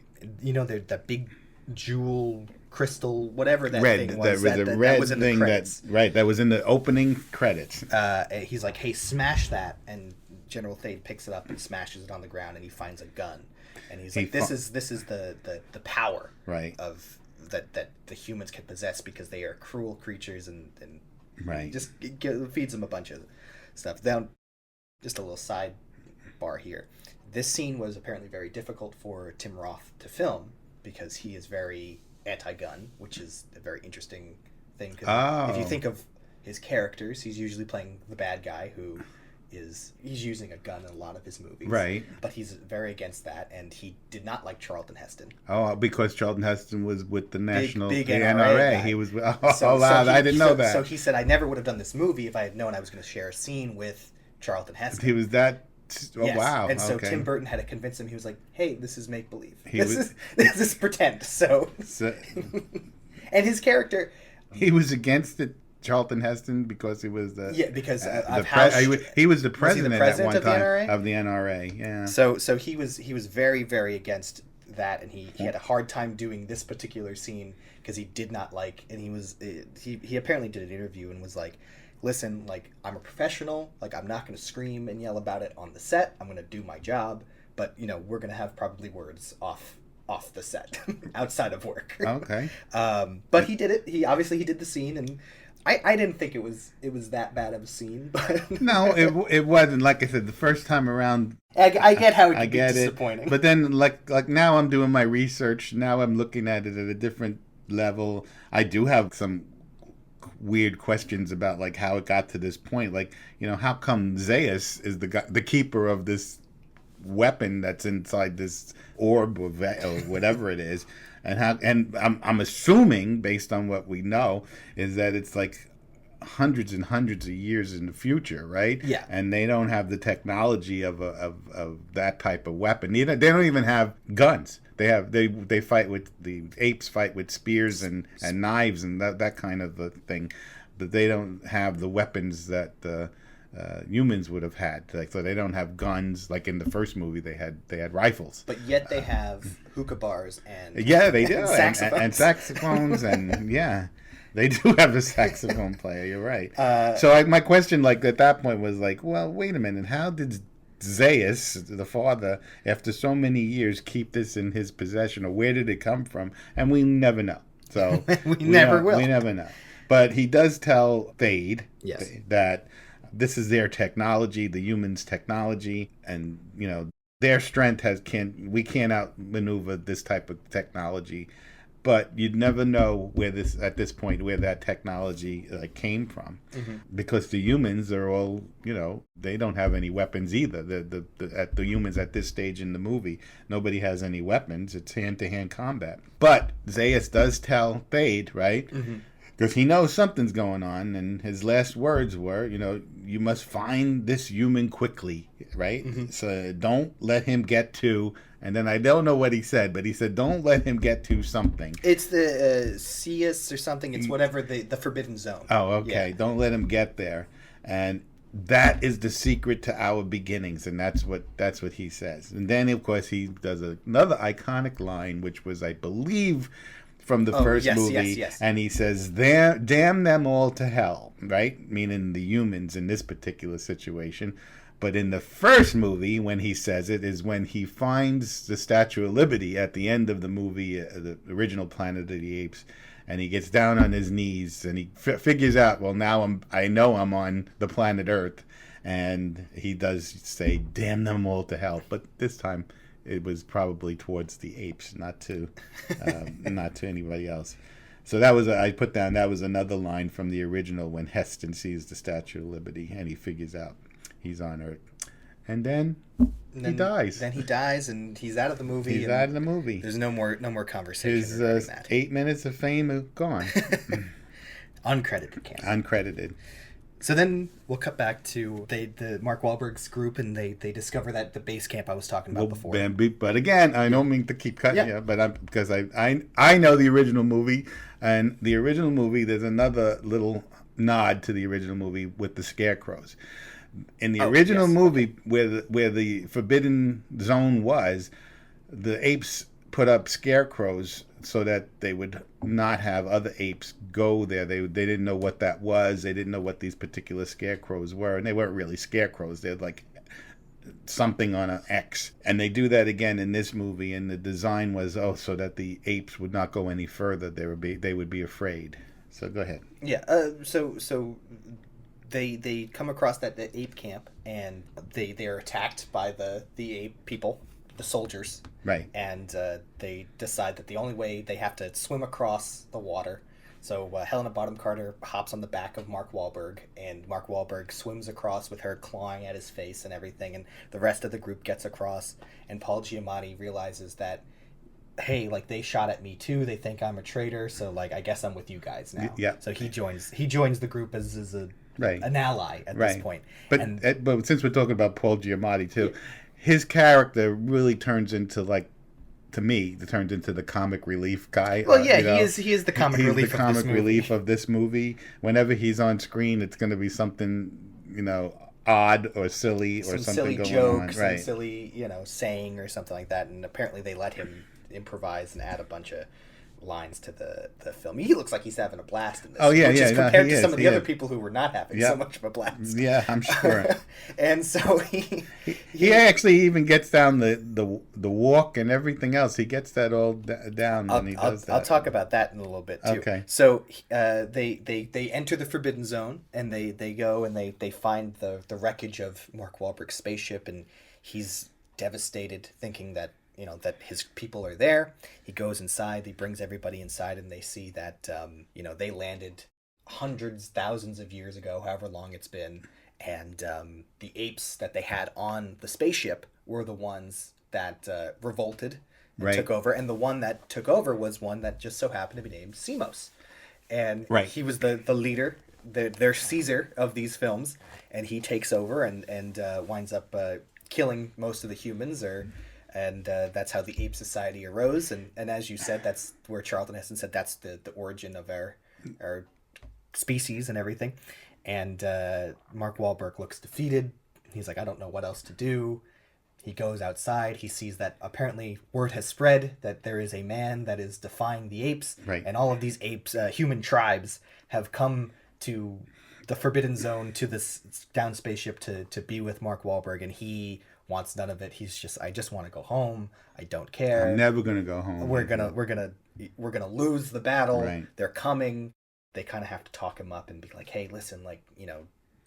Speaker 8: they're that big jewel crystal, whatever that
Speaker 9: Red,
Speaker 8: thing was.
Speaker 9: that
Speaker 8: was in
Speaker 9: thing
Speaker 8: the credits.
Speaker 9: that was in the opening credits.
Speaker 8: He's like, "Hey, smash that!" And General Thade picks it up and smashes it on the ground, and he finds a gun, and he's like, "This is the power,
Speaker 9: right,
Speaker 8: of that the humans can possess, because they are cruel creatures," and
Speaker 9: right,
Speaker 8: just feeds them a bunch of stuff. Now, just a little side bar here. This scene was apparently very difficult for Tim Roth to film, because he is very anti-gun, which is a very interesting thing. Because if you think of his characters, he's usually playing the bad guy who he's using a gun in a lot of his movies.
Speaker 9: Right.
Speaker 8: But he's very against that, and he did not like Charlton Heston.
Speaker 9: Oh, because Charlton Heston was with the national
Speaker 8: big
Speaker 9: the
Speaker 8: NRA
Speaker 9: NRA.
Speaker 8: guy.
Speaker 9: He was.
Speaker 8: So
Speaker 9: I didn't know that.
Speaker 8: So he said, "I never would have done this movie if I had known I was going to share a scene with Charlton Heston."
Speaker 9: He was that. Oh,
Speaker 8: yes.
Speaker 9: wow.
Speaker 8: And so
Speaker 9: okay.
Speaker 8: Tim Burton had to convince him. He was like, "Hey, this is make believe.
Speaker 9: This
Speaker 8: is pretend." So and his character,
Speaker 9: he was against it. Charlton Heston, because he was
Speaker 8: because
Speaker 9: he was the president at one
Speaker 8: of the
Speaker 9: time
Speaker 8: NRA?
Speaker 9: of the NRA. Yeah.
Speaker 8: So he was very, very against that, and he had a hard time doing this particular scene because he did not like, and he apparently did an interview and was like, "Listen, like, I'm a professional, like, I'm not going to scream and yell about it on the set. I'm going to do my job, but we're going to have probably words off the set outside of work."
Speaker 9: Okay.
Speaker 8: But he did it. He did the scene, and I didn't think it was that bad of a scene, but
Speaker 9: No, it wasn't. Like I said, the first time around,
Speaker 8: I get how it
Speaker 9: I
Speaker 8: could be
Speaker 9: get
Speaker 8: disappointing.
Speaker 9: it. But then, like now, I'm doing my research. Now I'm looking at it at a different level. I do have some weird questions about like how it got to this point. Like, how come Zaius is the keeper of this weapon that's inside this orb or whatever it is? And I'm assuming, based on what we know, is that it's like hundreds and hundreds of years in the future, right?
Speaker 8: Yeah.
Speaker 9: And they don't have the technology of that type of weapon. They don't even have guns. They fight with the apes fight with spears and knives and that kind of a thing, but they don't have the weapons that humans would have had. Like, so they don't have guns. Like in the first movie, they had rifles.
Speaker 8: But yet they have hookah bars and
Speaker 9: they do,
Speaker 8: and saxophones.
Speaker 9: and saxophones, and yeah, they do have a saxophone player. You're right. So my question, like at that point, was like, well, wait a minute, how did Zaius, the father, after so many years, keep this in his possession, or where did it come from? And we never know. So
Speaker 8: we never will.
Speaker 9: We never know. But he does tell Thade that this is their technology, the humans' technology, and their strength we can't outmaneuver this type of technology. But you'd never know where that technology came from, because the humans are all, they don't have any weapons either. The humans at this stage in the movie, nobody has any weapons. It's hand-to-hand combat. But Zaius does tell Thade, right? Because he knows something's going on, and his last words were, you must find this human quickly, right? So don't let him get to. And then I don't know what he said, but he said, don't let him get to something.
Speaker 8: It's the Seus or something. It's whatever the Forbidden Zone.
Speaker 9: Oh, okay. Yeah. Don't let him get there. And that is the secret to our beginnings. And that's what he says. And then, of course, he does another iconic line, which was, I believe, from the first movie. Yes. And he says, damn them all to hell, right? Meaning the humans in this particular situation. But in the first movie, when he says it, is when he finds the Statue of Liberty at the end of the movie, the original Planet of the Apes, and he gets down on his knees and he figures out, well, now I know I'm on the planet Earth, and he does say, "Damn them all to hell." But this time, it was probably towards the apes, not to anybody else. So I put down that was another line from the original when Heston sees the Statue of Liberty and he figures out he's on Earth. And then he dies.
Speaker 8: Then he dies, and he's out of the movie.
Speaker 9: He's out of the movie.
Speaker 8: There's no more conversation.
Speaker 9: His 8 minutes of fame are gone.
Speaker 8: Uncredited cameo.
Speaker 9: Uncredited.
Speaker 8: So then we'll cut back to the Mark Wahlberg's group, and they discover that the base camp I was talking about before.
Speaker 9: But again, I don't mean to keep cutting you, but because I know the original movie, and the original movie, there's another little nod to the original movie with the scarecrows. In the original movie, where the Forbidden Zone was, the apes put up scarecrows so that they would not have other apes go there. They didn't know what that was. They didn't know what these particular scarecrows were, and they weren't really scarecrows. They're like something on an X. And they do that again in this movie, and the design was so that the apes would not go any further. They would be afraid. So go ahead.
Speaker 8: Yeah. So they come across the ape camp, and they're attacked by the ape people, the soldiers.
Speaker 9: Right.
Speaker 8: And they decide that the only way they have to swim across the water. So Helena Bonham Carter hops on the back of Mark Wahlberg, and Mark Wahlberg swims across with her clawing at his face and everything, and the rest of the group gets across, and Paul Giamatti realizes that, hey, they shot at me too. They think I'm a traitor, so I guess I'm with you guys now.
Speaker 9: Yeah.
Speaker 8: So he joins the group as an ally at this point.
Speaker 9: But since we're talking about Paul Giamatti too, his character really turns into to me, it turns into the comic relief guy.
Speaker 8: Well, he is the comic relief.
Speaker 9: He's the comic relief of this movie. Whenever he's on screen, it's going to be something odd or silly or something
Speaker 8: silly
Speaker 9: going
Speaker 8: jokes,
Speaker 9: on. Right.
Speaker 8: And silly saying or something like that. And apparently they let him improvise and add a bunch of lines to the film. He looks like he's having a blast in this. Which is compared to some of the other people who were not having so much of a blast.
Speaker 9: Yeah, I'm sure.
Speaker 8: And so
Speaker 9: he actually even gets down the walk and everything else. He gets that all down when he does that.
Speaker 8: I'll talk about that in a little bit too.
Speaker 9: Okay.
Speaker 8: So they enter the Forbidden Zone, and they go and they find the wreckage of Mark Wahlberg's spaceship, and he's devastated, thinking that that his people are there. He goes inside, he brings everybody inside, and they see that, they landed hundreds, thousands of years ago, however long it's been. And the apes that they had on the spaceship were the ones that revolted and took over. And the one that took over was one that just so happened to be named Simos. And he was the leader, their Caesar of these films. And he takes over and winds up killing most of the humans, and that's how the ape society arose. And as you said, that's where Charlton Heston said that's the origin of our species and everything. And Mark Wahlberg looks defeated. He's like, I don't know what else to do. He goes outside. He sees that apparently word has spread that there is a man that is defying the apes.
Speaker 9: Right.
Speaker 8: And all of these apes, human tribes, have come to the Forbidden Zone, to this down spaceship to be with Mark Wahlberg, and he wants none of it. He's just, I just want to go home. I don't care.
Speaker 9: I'm never gonna go home.
Speaker 8: We're gonna lose the battle.
Speaker 9: Right.
Speaker 8: They're coming. They kind of have to talk him up and be like, hey, listen,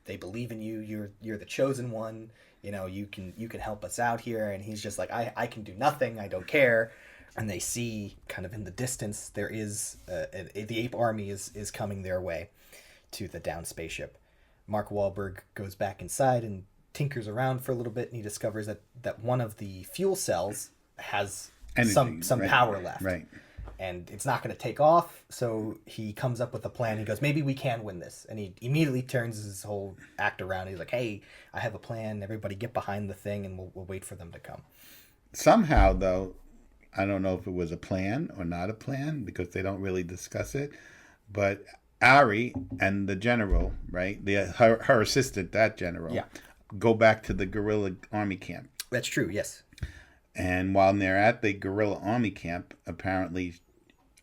Speaker 8: they believe in you. You're the chosen one. You know, you can help us out here. And he's just like, I can do nothing. I don't care. And they see kind of in the distance there is the ape army is coming their way to the downed spaceship. Mark Wahlberg goes back inside and tinkers around for a little bit, and he discovers that one of the fuel cells has
Speaker 9: Energy,
Speaker 8: some
Speaker 9: right,
Speaker 8: power left.
Speaker 9: Right.
Speaker 8: And it's not going to take off, so he comes up with a plan. He goes, maybe we can win this. And he immediately turns his whole act around. He's like, hey, I have a plan. Everybody get behind the thing, and we'll wait for them to come.
Speaker 9: Somehow, though, I don't know if it was a plan or not a plan, because they don't really discuss it, but Ari and the general, right, her assistant, that general,
Speaker 8: yeah,
Speaker 9: go back to the guerrilla army camp.
Speaker 8: That's true, yes.
Speaker 9: And while they're at the guerrilla army camp, apparently,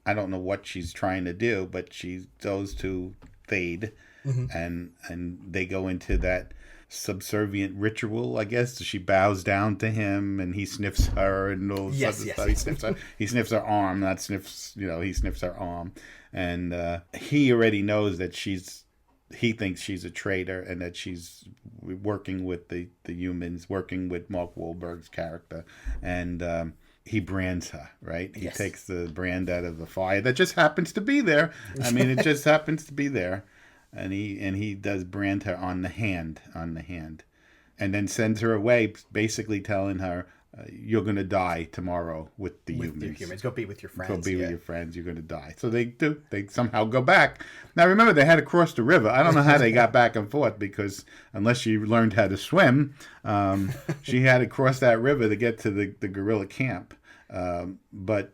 Speaker 9: I don't know what she's trying to do, but she goes to Thade, and they go into that subservient ritual, I guess. She bows down to him, and he sniffs her, and all this other stuff. He sniffs her arm, not sniffs. He sniffs her arm, and he already knows that he thinks she's a traitor, and that she's working with the humans, working with Mark Wahlberg's character, and he brands her, right? He takes the brand out of the fire that just happens to be there. I mean, it just happens to be there. And he does brand her on the hand, and then sends her away, basically telling her, you're going to die tomorrow with the humans.
Speaker 8: Go be with your friends.
Speaker 9: Go be with your friends. You're going to die. So they do. They somehow go back. Now, remember, they had to cross the river. I don't know how they got back and forth, because unless she learned how to swim, she had to cross that river to get to the guerrilla camp. But,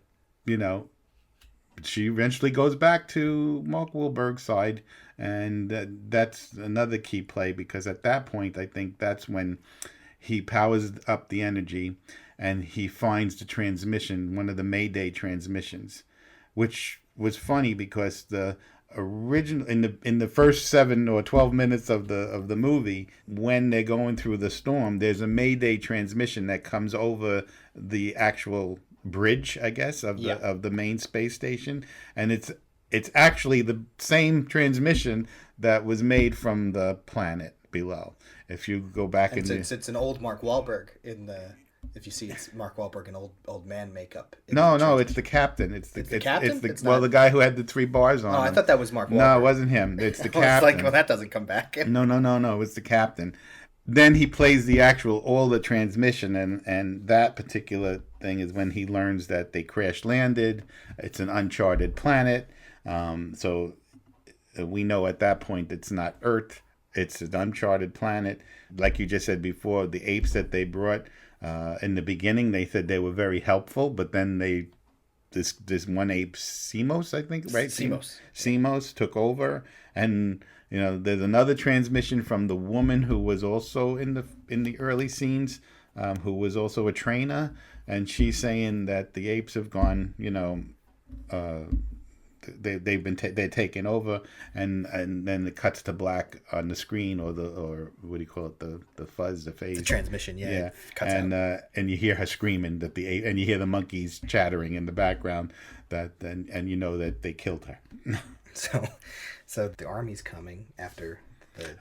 Speaker 9: she eventually goes back to Mark Wahlberg's side, and that's another key play, because at that point, I think that's when he powers up the energy, and he finds the transmission, one of the Mayday transmissions, which was funny because the original in the first 7 or 12 minutes of the movie, when they're going through the storm, there's a Mayday transmission that comes over the actual bridge, I guess, of the main space station, and it's actually the same transmission that was made from the planet below. If you go back
Speaker 8: it's an old Mark Wahlberg if you see, it's Mark Wahlberg in old man makeup.
Speaker 9: No, it's the captain. It's the
Speaker 8: captain.
Speaker 9: The guy who had the 3 bars on.
Speaker 8: Oh, I thought that was Mark Wahlberg.
Speaker 9: No, it wasn't him. It's the captain.
Speaker 8: It's like, well, that doesn't come back.
Speaker 9: No, it's the captain. Then he plays all the transmission, and that particular thing is when he learns that they crash landed. It's an uncharted planet. So we know at that point it's not Earth. It's an uncharted planet. Like you just said before, the apes that they brought in the beginning, they said they were very helpful, but then this one ape, Simos, I think, right? Simos took over, and there's another transmission from the woman who was also in the early scenes, who was also a trainer, and she's saying that the apes have gone, they're taken over, and then it cuts to black on the screen, or what do you call it, the fuzz, the phase,
Speaker 8: the transmission, yeah. Cuts
Speaker 9: and
Speaker 8: out.
Speaker 9: And you hear her screaming that the ape, and you hear the monkeys chattering in the background, and you know that they killed her.
Speaker 8: So the army's coming after.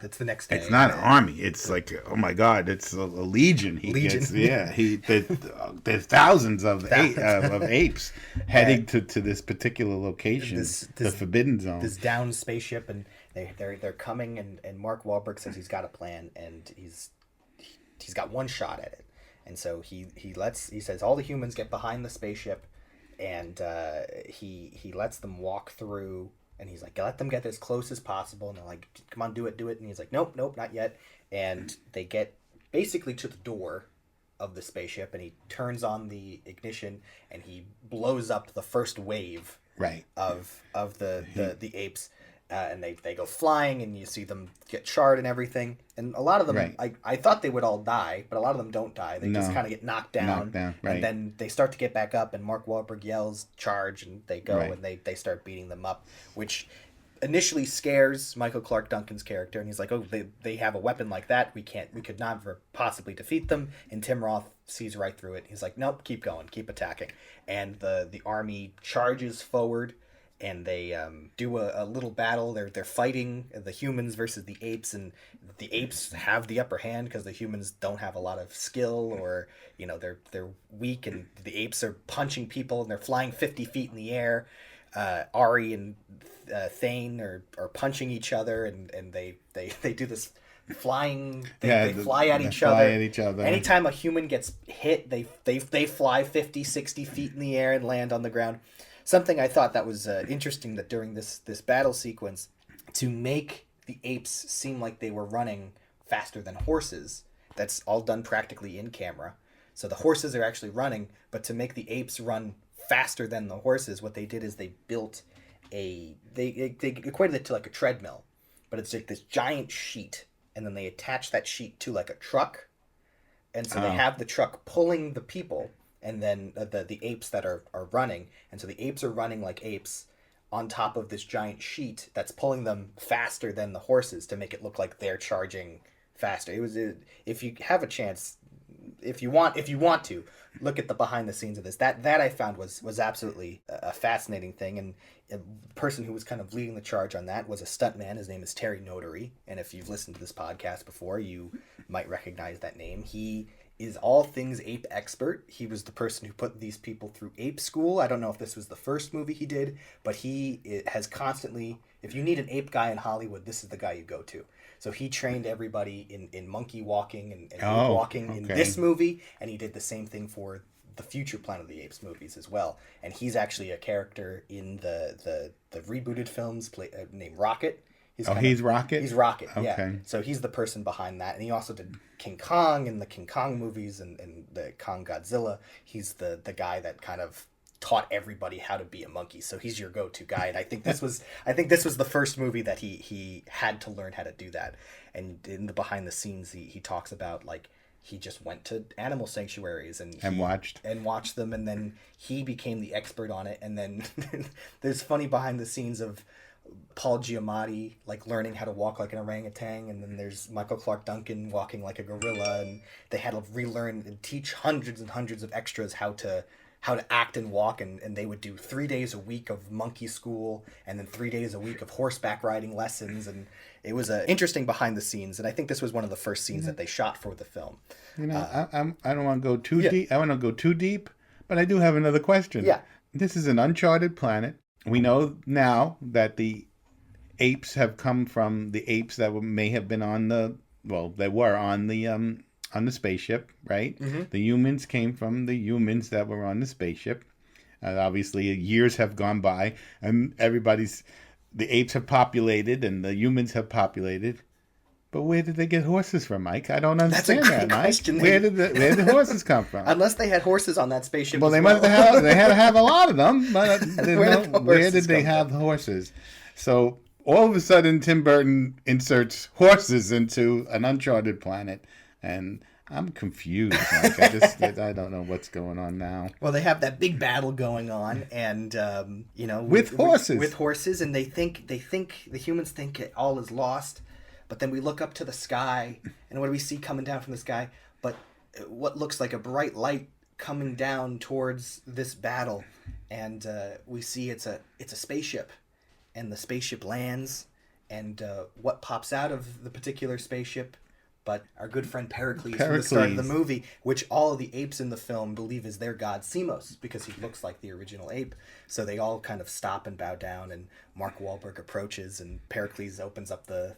Speaker 8: That's the next day.
Speaker 9: It's not an army. It's like, oh my God, it's a legion. Gets, yeah. There's thousands of apes heading to this particular location, the Forbidden Zone.
Speaker 8: This downed spaceship, and they're coming, and Mark Wahlberg says he's got a plan, and he's got one shot at it, and so he says all the humans get behind the spaceship, and he lets them walk through. And he's like, let them get as close as possible. And they're like, come on, do it. And he's like, nope, not yet. And they get basically to the door of the spaceship, and he turns on the ignition, and he blows up the first wave of the apes. And they go flying, and you see them get charred and everything. And a lot of them, I thought they would all die, but a lot of them don't die. They just kind of get knocked down. And then they start to get back up, and Mark Wahlberg yells, charge, and they go, and they start beating them up, which initially scares Michael Clark Duncan's character. And he's like, oh, they have a weapon like that. We could never possibly defeat them. And Tim Roth sees right through it. He's like, nope, keep going, keep attacking. And the army charges forward, and they do a little battle. They're fighting the humans versus the apes, and the apes have the upper hand because the humans don't have a lot of skill, or they're weak, and the apes are punching people and they're flying 50 feet in the air. Ari and Thane are punching each other, and they do this flying. They fly at each other. Anytime a human gets hit, they fly 50, 60 feet in the air and land on the ground. Something I thought that was interesting, that during this battle sequence, to make the apes seem like they were running faster than horses, that's all done practically in camera. So the horses are actually running, but to make the apes run faster than the horses, what they did is they built they equated it to like a treadmill, but it's like this giant sheet, and then they attach that sheet to like a truck, and so they have the truck pulling the people, and then the apes that are running, and so the apes are running like apes on top of this giant sheet that's pulling them faster than the horses to make it look like they're charging faster. It was if you have a chance, if you want to look at the behind the scenes of this, that I found was absolutely a fascinating thing. And the person who was kind of leading the charge on that was a stuntman. His name is Terry Notary, and if you've listened to this podcast before, you might recognize that name. He is all things ape expert. He was the person who put these people through ape school. I don't know if this was the first movie he did, but he has constantly, if you need an ape guy in Hollywood, this is the guy you go to. So he trained everybody in monkey walking and ape walking in this movie, and he did the same thing for the future Planet of the Apes movies as well. And he's actually a character in the rebooted films named Rocket.
Speaker 9: He's Rocket?
Speaker 8: He's Rocket,
Speaker 9: okay.
Speaker 8: Yeah. So he's the person behind that. And he also did King Kong and the King Kong movies and the Kong Godzilla. He's the guy that kind of taught everybody how to be a monkey. So he's your go-to guy. And I think this was the first movie that he had to learn how to do that. And in the behind the scenes, he talks about, like, he just went to animal sanctuaries and watched them, and then he became the expert on it. And then there's funny behind the scenes of Paul Giamatti like learning how to walk like an orangutan, and then there's Michael Clark Duncan walking like a gorilla, and they had to relearn and teach hundreds and hundreds of extras how to act and walk, and they would do 3 days a week of monkey school and then 3 days a week of horseback riding lessons, and it was a interesting behind the scenes. And I think this was one of the first scenes that they shot for the film.
Speaker 9: I don't want to go too deep. I want to go too deep, but I do have another question.
Speaker 8: Yeah,
Speaker 9: this is an uncharted planet. We know now that the apes have come from the apes that may have been on the spaceship, right? Mm-hmm. The humans came from the humans that were on the spaceship. Obviously, years have gone by, and the apes have populated, and the humans have populated. But where did they get horses from, Mike? I don't understand that, Mike.
Speaker 8: Question.
Speaker 9: Where did the horses come from?
Speaker 8: Unless they had horses on that spaceship.
Speaker 9: Well, they had to have a lot of them. But where did they have horses? So all of a sudden, Tim Burton inserts horses into an uncharted planet, and I'm confused, Mike. I don't know what's going on now.
Speaker 8: Well, they have that big battle going on, and
Speaker 9: with horses,
Speaker 8: and the humans think it all is lost. But then we look up to the sky, and what do we see coming down from the sky? But what looks like a bright light coming down towards this battle, and we see it's a spaceship, and the spaceship lands, and what pops out of the particular spaceship? But our good friend Pericles from the start of the movie, which all of the apes in the film believe is their god Semos, because he looks like the original ape. So they all kind of stop and bow down, and Mark Wahlberg approaches, and Pericles opens up the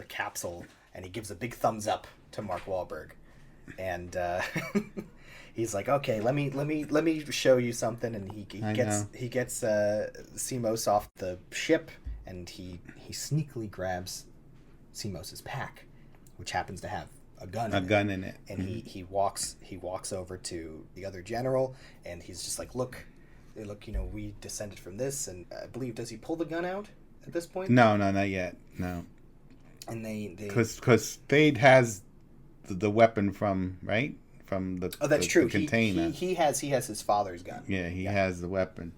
Speaker 8: capsule, and he gives a big thumbs up to Mark Wahlberg, and he's like, "Okay, let me show you something." And he gets Semos off the ship, and he sneakily grabs Semos's pack, which happens to have a gun in it. And he walks over to the other general, and he's just like, look, we descended from this, and I believe, does he pull the gun out at this point?
Speaker 9: No, not yet. No.
Speaker 8: And they
Speaker 9: because Thade has the weapon from the
Speaker 8: that's true.
Speaker 9: The container.
Speaker 8: He has his father's gun.
Speaker 9: Yeah, he has the weapon.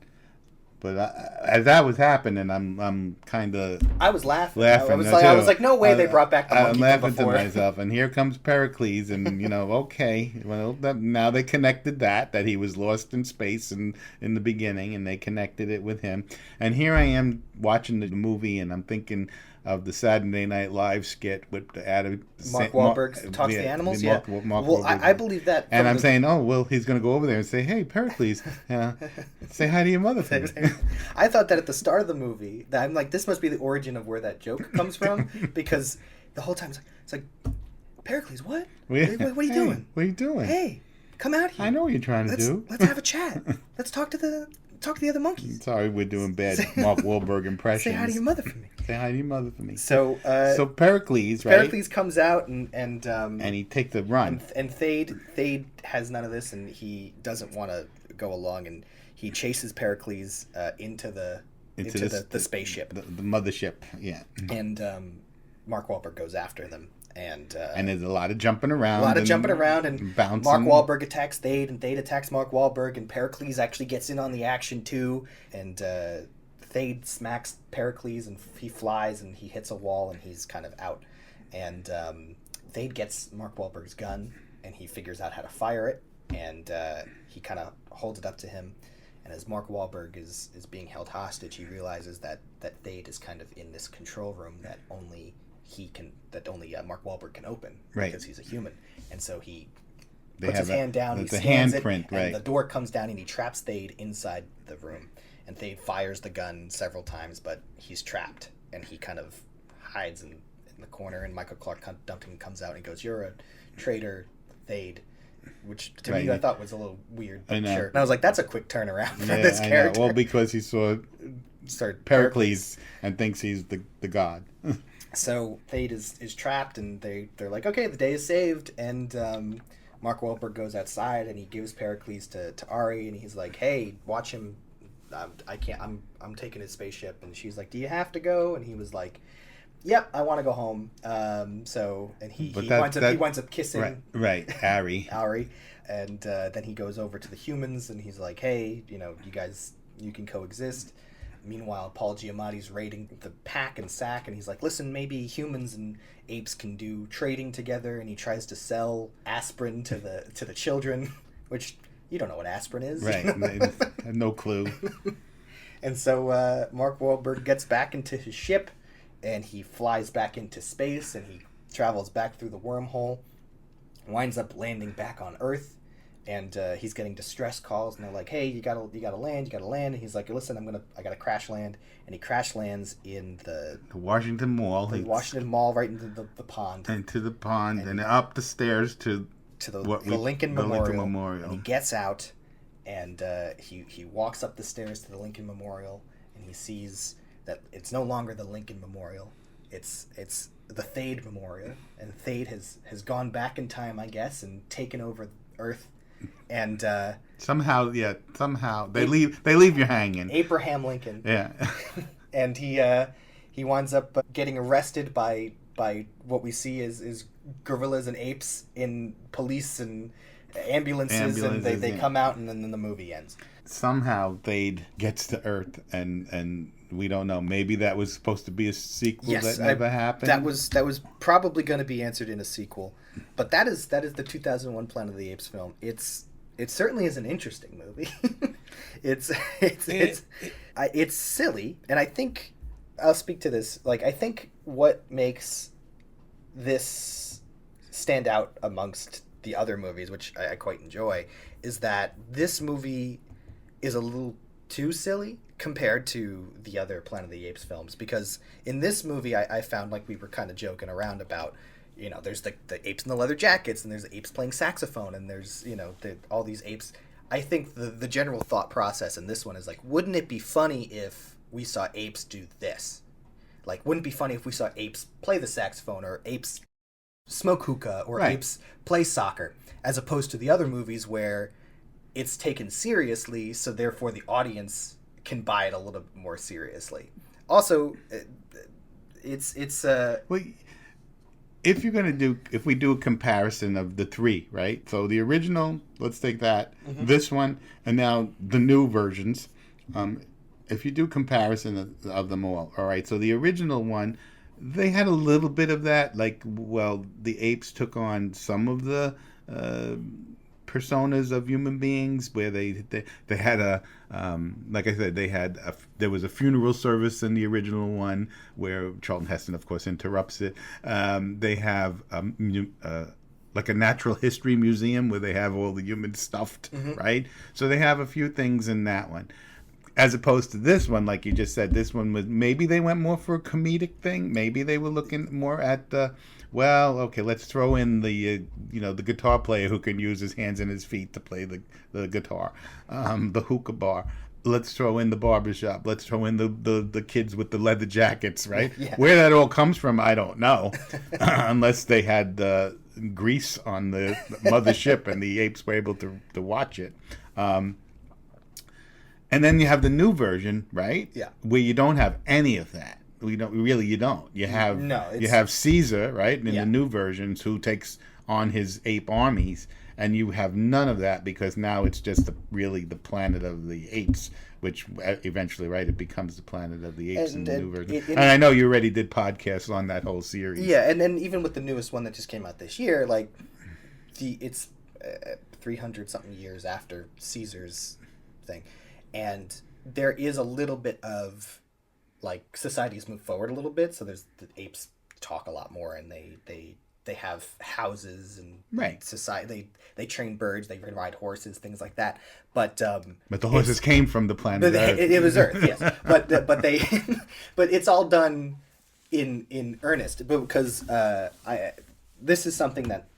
Speaker 9: But as that was happening, I'm kind of
Speaker 8: I was laughing.
Speaker 9: laughing.
Speaker 8: I was like, no way they brought back the monkey
Speaker 9: I'm
Speaker 8: from
Speaker 9: laughing
Speaker 8: before.
Speaker 9: to myself, and here comes Pericles, and okay, well, now they connected that he was lost in space in the beginning, and they connected it with him. And here I am watching the movie, and I'm thinking of the Saturday Night Live skit with the
Speaker 8: Mark Wahlberg talks to the animals.
Speaker 9: Mark
Speaker 8: Well, I believe that.
Speaker 9: And I'm saying, oh well, he's going to go over there and say, hey, Pericles, say hi to your mother for me.
Speaker 8: I thought that at the start of the movie, that I'm like, this must be the origin of where that joke comes from, because the whole time it's like, Pericles, what? What are you doing?
Speaker 9: What are you doing?
Speaker 8: Hey, come out here.
Speaker 9: I know what you're trying to do.
Speaker 8: Let's have a chat. Let's talk to the other monkeys.
Speaker 9: Sorry, we're doing bad Mark Wahlberg impressions.
Speaker 8: Say hi to your mother for me.
Speaker 9: Say hi to your mother for me.
Speaker 8: So
Speaker 9: Pericles, right?
Speaker 8: Pericles comes out and
Speaker 9: he takes a run.
Speaker 8: And Thade has none of this, and he doesn't want to go along, and he chases Pericles into the spaceship,
Speaker 9: the mothership. Yeah.
Speaker 8: And Mark Wahlberg goes after them. And
Speaker 9: there's a lot of jumping around.
Speaker 8: And
Speaker 9: bouncing.
Speaker 8: Mark Wahlberg attacks Thade, and Thade attacks Mark Wahlberg, and Pericles actually gets in on the action too. And Thade smacks Pericles, and he flies, and he hits a wall, and he's kind of out. And Thade gets Mark Wahlberg's gun, and he figures out how to fire it, and he kind of holds it up to him. And as Mark Wahlberg is being held hostage, he realizes that Thade is kind of in this control room that only Mark Wahlberg can open,
Speaker 9: right?
Speaker 8: Because he's a human, and so he puts his hand down, he scans it, right? And the door comes down, and he traps Thade inside the room. And Thade fires the gun several times, but he's trapped, and he kind of hides in the corner. And Michael Clark Duncan comes out and goes, "You're a traitor, Thade," which to me I thought was a little weird. I know. Sure. And I was like, "That's a quick turnaround for this character."
Speaker 9: Well, because he saw Pericles and thinks he's the god.
Speaker 8: So Thade is trapped, and they're like, okay, the day is saved. And Mark Wahlberg goes outside, and he gives Pericles to Ari, and he's like, hey, watch him. I can't. I'm taking his spaceship. And she's like, do you have to go? And he was like, yep, I want to go home. And he winds up kissing
Speaker 9: Ari.
Speaker 8: Ari, and then he goes over to the humans, and he's like, hey, you guys, you can coexist. Meanwhile, Paul Giamatti's raiding the pack and sack, and he's like, listen, maybe humans and apes can do trading together, and he tries to sell aspirin to the children, which you don't know what aspirin is.
Speaker 9: Right. No clue.
Speaker 8: And so Mark Wahlberg gets back into his ship, and he flies back into space, and he travels back through the wormhole, winds up landing back on Earth. And he's getting distress calls, and they're like, "Hey, you gotta land. And he's like, "Listen, I gotta crash land." And he crash lands in the
Speaker 9: Washington Mall.
Speaker 8: The Washington Mall, right into the pond.
Speaker 9: Into the pond, and up the stairs to
Speaker 8: the Lincoln Memorial. And he gets out, and he walks up the stairs to the Lincoln Memorial, and he sees that it's no longer the Lincoln Memorial. It's the Thade Memorial, and Thade has gone back in time, I guess, and taken over Earth. And
Speaker 9: somehow they leave you hanging.
Speaker 8: Abraham Lincoln.
Speaker 9: Yeah.
Speaker 8: And he winds up getting arrested by what we see as gorillas and apes in police and ambulances and they come out, and then the movie ends.
Speaker 9: Somehow Thade gets to Earth, and we don't know. Maybe that was supposed to be a sequel that never happened.
Speaker 8: That was probably going to be answered in a sequel, but that is the 2001 Planet of the Apes film. It certainly is an interesting movie. It's silly, and I think I'll speak to this. Like, I think what makes this stand out amongst the other movies, which I quite enjoy, is that this movie is a little too silly compared to the other Planet of the Apes films, because in this movie I found, like we were kind of joking around about, there's the apes in the leather jackets, and there's the apes playing saxophone, and there's all these apes. I think the general thought process in this one is like, wouldn't it be funny if we saw apes do this? Like, wouldn't it be funny if we saw apes play the saxophone, or apes smoke hookah, or apes play soccer, as opposed to the other movies where it's taken seriously, so therefore the audience can buy it a little bit more seriously. Also,
Speaker 9: well, if we do a comparison of the three, right? So the original, let's take that, this one, and now the new versions. if you do comparison of them all right, so the original one, they had a little bit of that, like, well, the apes took on some of the personas of human beings, where they had a like I said, there was a funeral service in the original one where Charlton Heston, of course, interrupts it. They have like a natural history museum where they have all the humans stuffed, right? So they have a few things in that one. As opposed to this one, like you just said, this one was, maybe they went more for a comedic thing. Maybe they were looking more at well, okay, let's throw in the the guitar player who can use his hands and his feet to play the guitar, the hookah bar. Let's throw in the barbershop. Let's throw in the kids with the leather jackets, right?
Speaker 8: Yeah.
Speaker 9: Where that all comes from, I don't know, unless they had grease on the mothership and the apes were able to watch it. And then you have the new version, right?
Speaker 8: Yeah.
Speaker 9: Where you don't have any of that. You don't. You have Caesar, right, in the new versions, who takes on his ape armies, and you have none of that because now it's just really the planet of the apes, which eventually, right, it becomes the planet of the apes in the new version. And I know you already did podcasts on that whole series.
Speaker 8: Yeah, and then even with the newest one that just came out this year, like it's 300 something years after Caesar's thing. And there is a little bit of, like, society's moved forward a little bit. So the apes talk a lot more, and they have houses and
Speaker 9: right.
Speaker 8: Society. They train birds. They ride horses, things like that. But
Speaker 9: the horses came from the planet Earth.
Speaker 8: It was Earth, yes. But they but it's all done in earnest. But because this is something that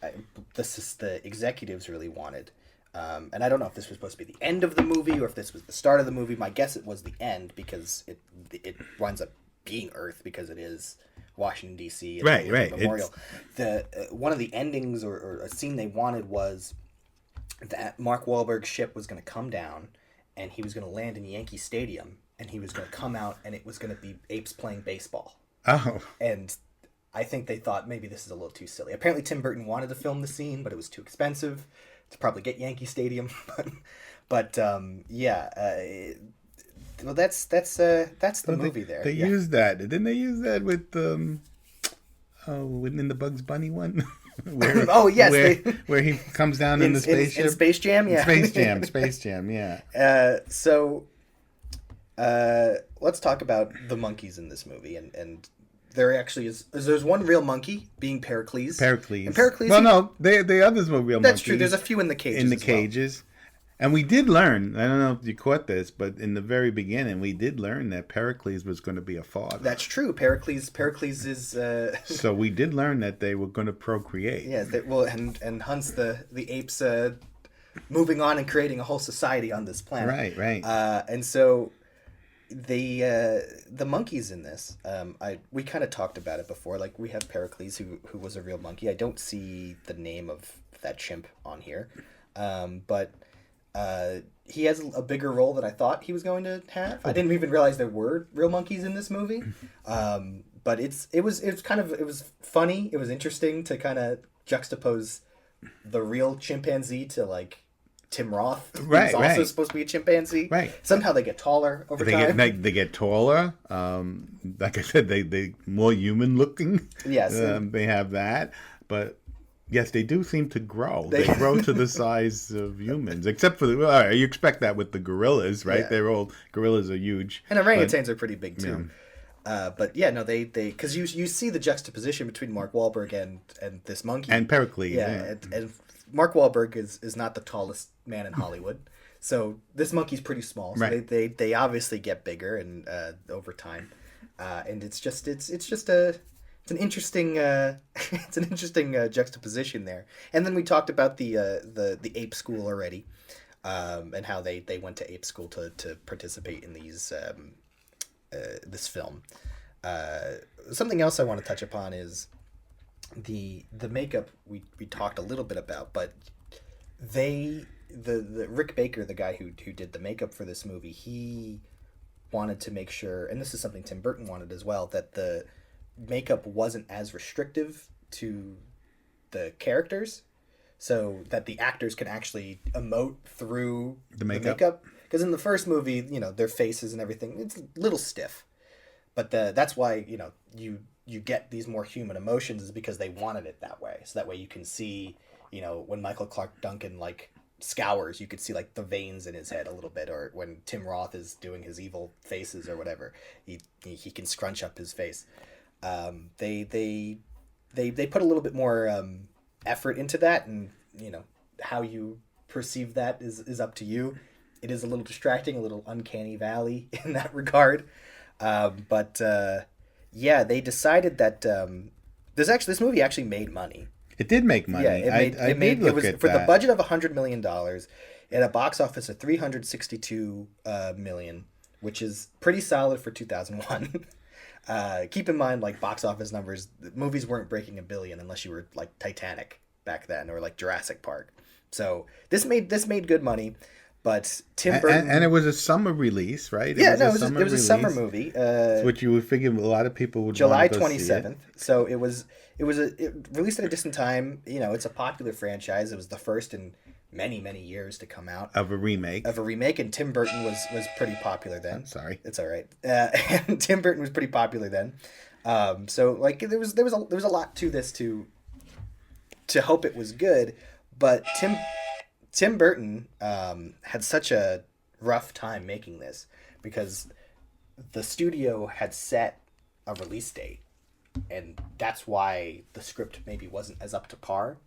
Speaker 8: the executives really wanted. And I don't know if this was supposed to be the end of the movie or if this was the start of the movie. My guess it was the end because it winds up being Earth because it is Washington D.C.
Speaker 9: Right.
Speaker 8: Memorial. One of the endings or a scene they wanted was that Mark Wahlberg's ship was going to come down and he was going to land in Yankee Stadium and he was going to come out and it was going to be apes playing baseball. Oh. And I think they thought maybe this is a little too silly. Apparently Tim Burton wanted to film the scene, but it was too expensive to probably get Yankee Stadium. But well, that's the movie there.
Speaker 9: They used that. Didn't they use that with in the Bugs Bunny one? Where he comes down in the spaceship.
Speaker 8: In Space Jam, yeah.
Speaker 9: Space Jam, yeah.
Speaker 8: So let's talk about the monkeys in this movie, and there actually is there's one real monkey being Pericles. And Pericles.
Speaker 9: Well, no, the others were real monkeys.
Speaker 8: That's true. There's a few in the cages.
Speaker 9: And we did learn, I don't know if you caught this, but in the very beginning, we did learn that Pericles was going to be a father.
Speaker 8: That's true. Pericles is...
Speaker 9: So we did learn that they were going to procreate.
Speaker 8: Yeah, and hunts the apes moving on and creating a whole society on this planet.
Speaker 9: Right.
Speaker 8: And so the monkeys in this, we kind of talked about it before. Like, we have Pericles, who was a real monkey. I don't see the name of that chimp on here. But... he has a bigger role than I thought he was going to have. I didn't even realize there were real monkeys in this movie. But it was funny. It was interesting to kind of juxtapose the real chimpanzee to like Tim Roth, who's also supposed to be a chimpanzee.
Speaker 9: Right.
Speaker 8: Somehow they get taller over time.
Speaker 9: They get taller. Like I said, they more human looking.
Speaker 8: Yes.
Speaker 9: They have that, but. Yes, they do seem to grow. They grow to the size of humans, except for you expect that with the gorillas, right?
Speaker 8: Yeah.
Speaker 9: Gorillas are huge,
Speaker 8: and orangutans are pretty big too. Yeah. But yeah, no, they because you see the juxtaposition between Mark Wahlberg and this monkey
Speaker 9: and Pericles.
Speaker 8: Yeah, and Mark Wahlberg is not the tallest man in Hollywood, so this monkey's pretty small. So
Speaker 9: right.
Speaker 8: they obviously get bigger and over time, and it's an interesting juxtaposition there. And then we talked about the ape school already, and how they went to ape school to participate in these this film. Something else I want to touch upon is the makeup we talked a little bit about, but the Rick Baker, the guy who did the makeup for this movie, he wanted to make sure, and this is something Tim Burton wanted as well, that the makeup wasn't as restrictive to the characters. so that the actors can actually emote through
Speaker 9: The makeup.
Speaker 8: Because in the first movie, their faces and everything, it's a little stiff. But that's why, you get these more human emotions is because they wanted it that way. So that way you can see, when Michael Clark Duncan, like, scours, you could see, like, the veins in his head a little bit. Or when Tim Roth is doing his evil faces or whatever, he can scrunch up his face. They put a little bit more effort into that. And, how you perceive that is up to you. It is a little distracting, a little uncanny valley in that regard. But they decided that this movie actually made money.
Speaker 9: It did make money.
Speaker 8: Yeah, it was for the budget of $100 million. It had a box office of $362 million, which is pretty solid for 2001. Keep in mind, like, box office numbers, movies weren't breaking $1 billion unless you were like Titanic back then or like Jurassic Park. So this made good money. But Tim Burton,
Speaker 9: and it was a summer release, right?
Speaker 8: It was a summer movie,
Speaker 9: which you would figure a lot of people would.
Speaker 8: July 27th. So it released at a distant time. It's a popular franchise. It was the first in many years to come out
Speaker 9: of a remake.
Speaker 8: And Tim Burton was pretty popular then.
Speaker 9: Sorry,
Speaker 8: it's all right. And Tim Burton was pretty popular then. So like there was a lot to this to hope it was good, but Tim Burton had such a rough time making this because the studio had set a release date, and that's why the script maybe wasn't as up to par,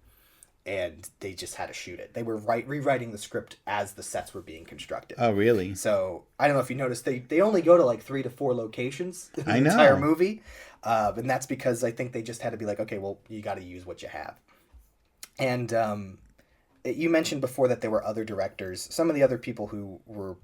Speaker 8: and they just had to shoot it. They were rewriting the script as the sets were being constructed.
Speaker 9: Oh, really?
Speaker 8: So I don't know if you noticed, they only go to like 3 to 4 locations in the
Speaker 9: I know.
Speaker 8: entire movie, and that's because I think they just had to be like, okay, well, you got to use what you have. And you mentioned before that there were other directors. Some of the other people who were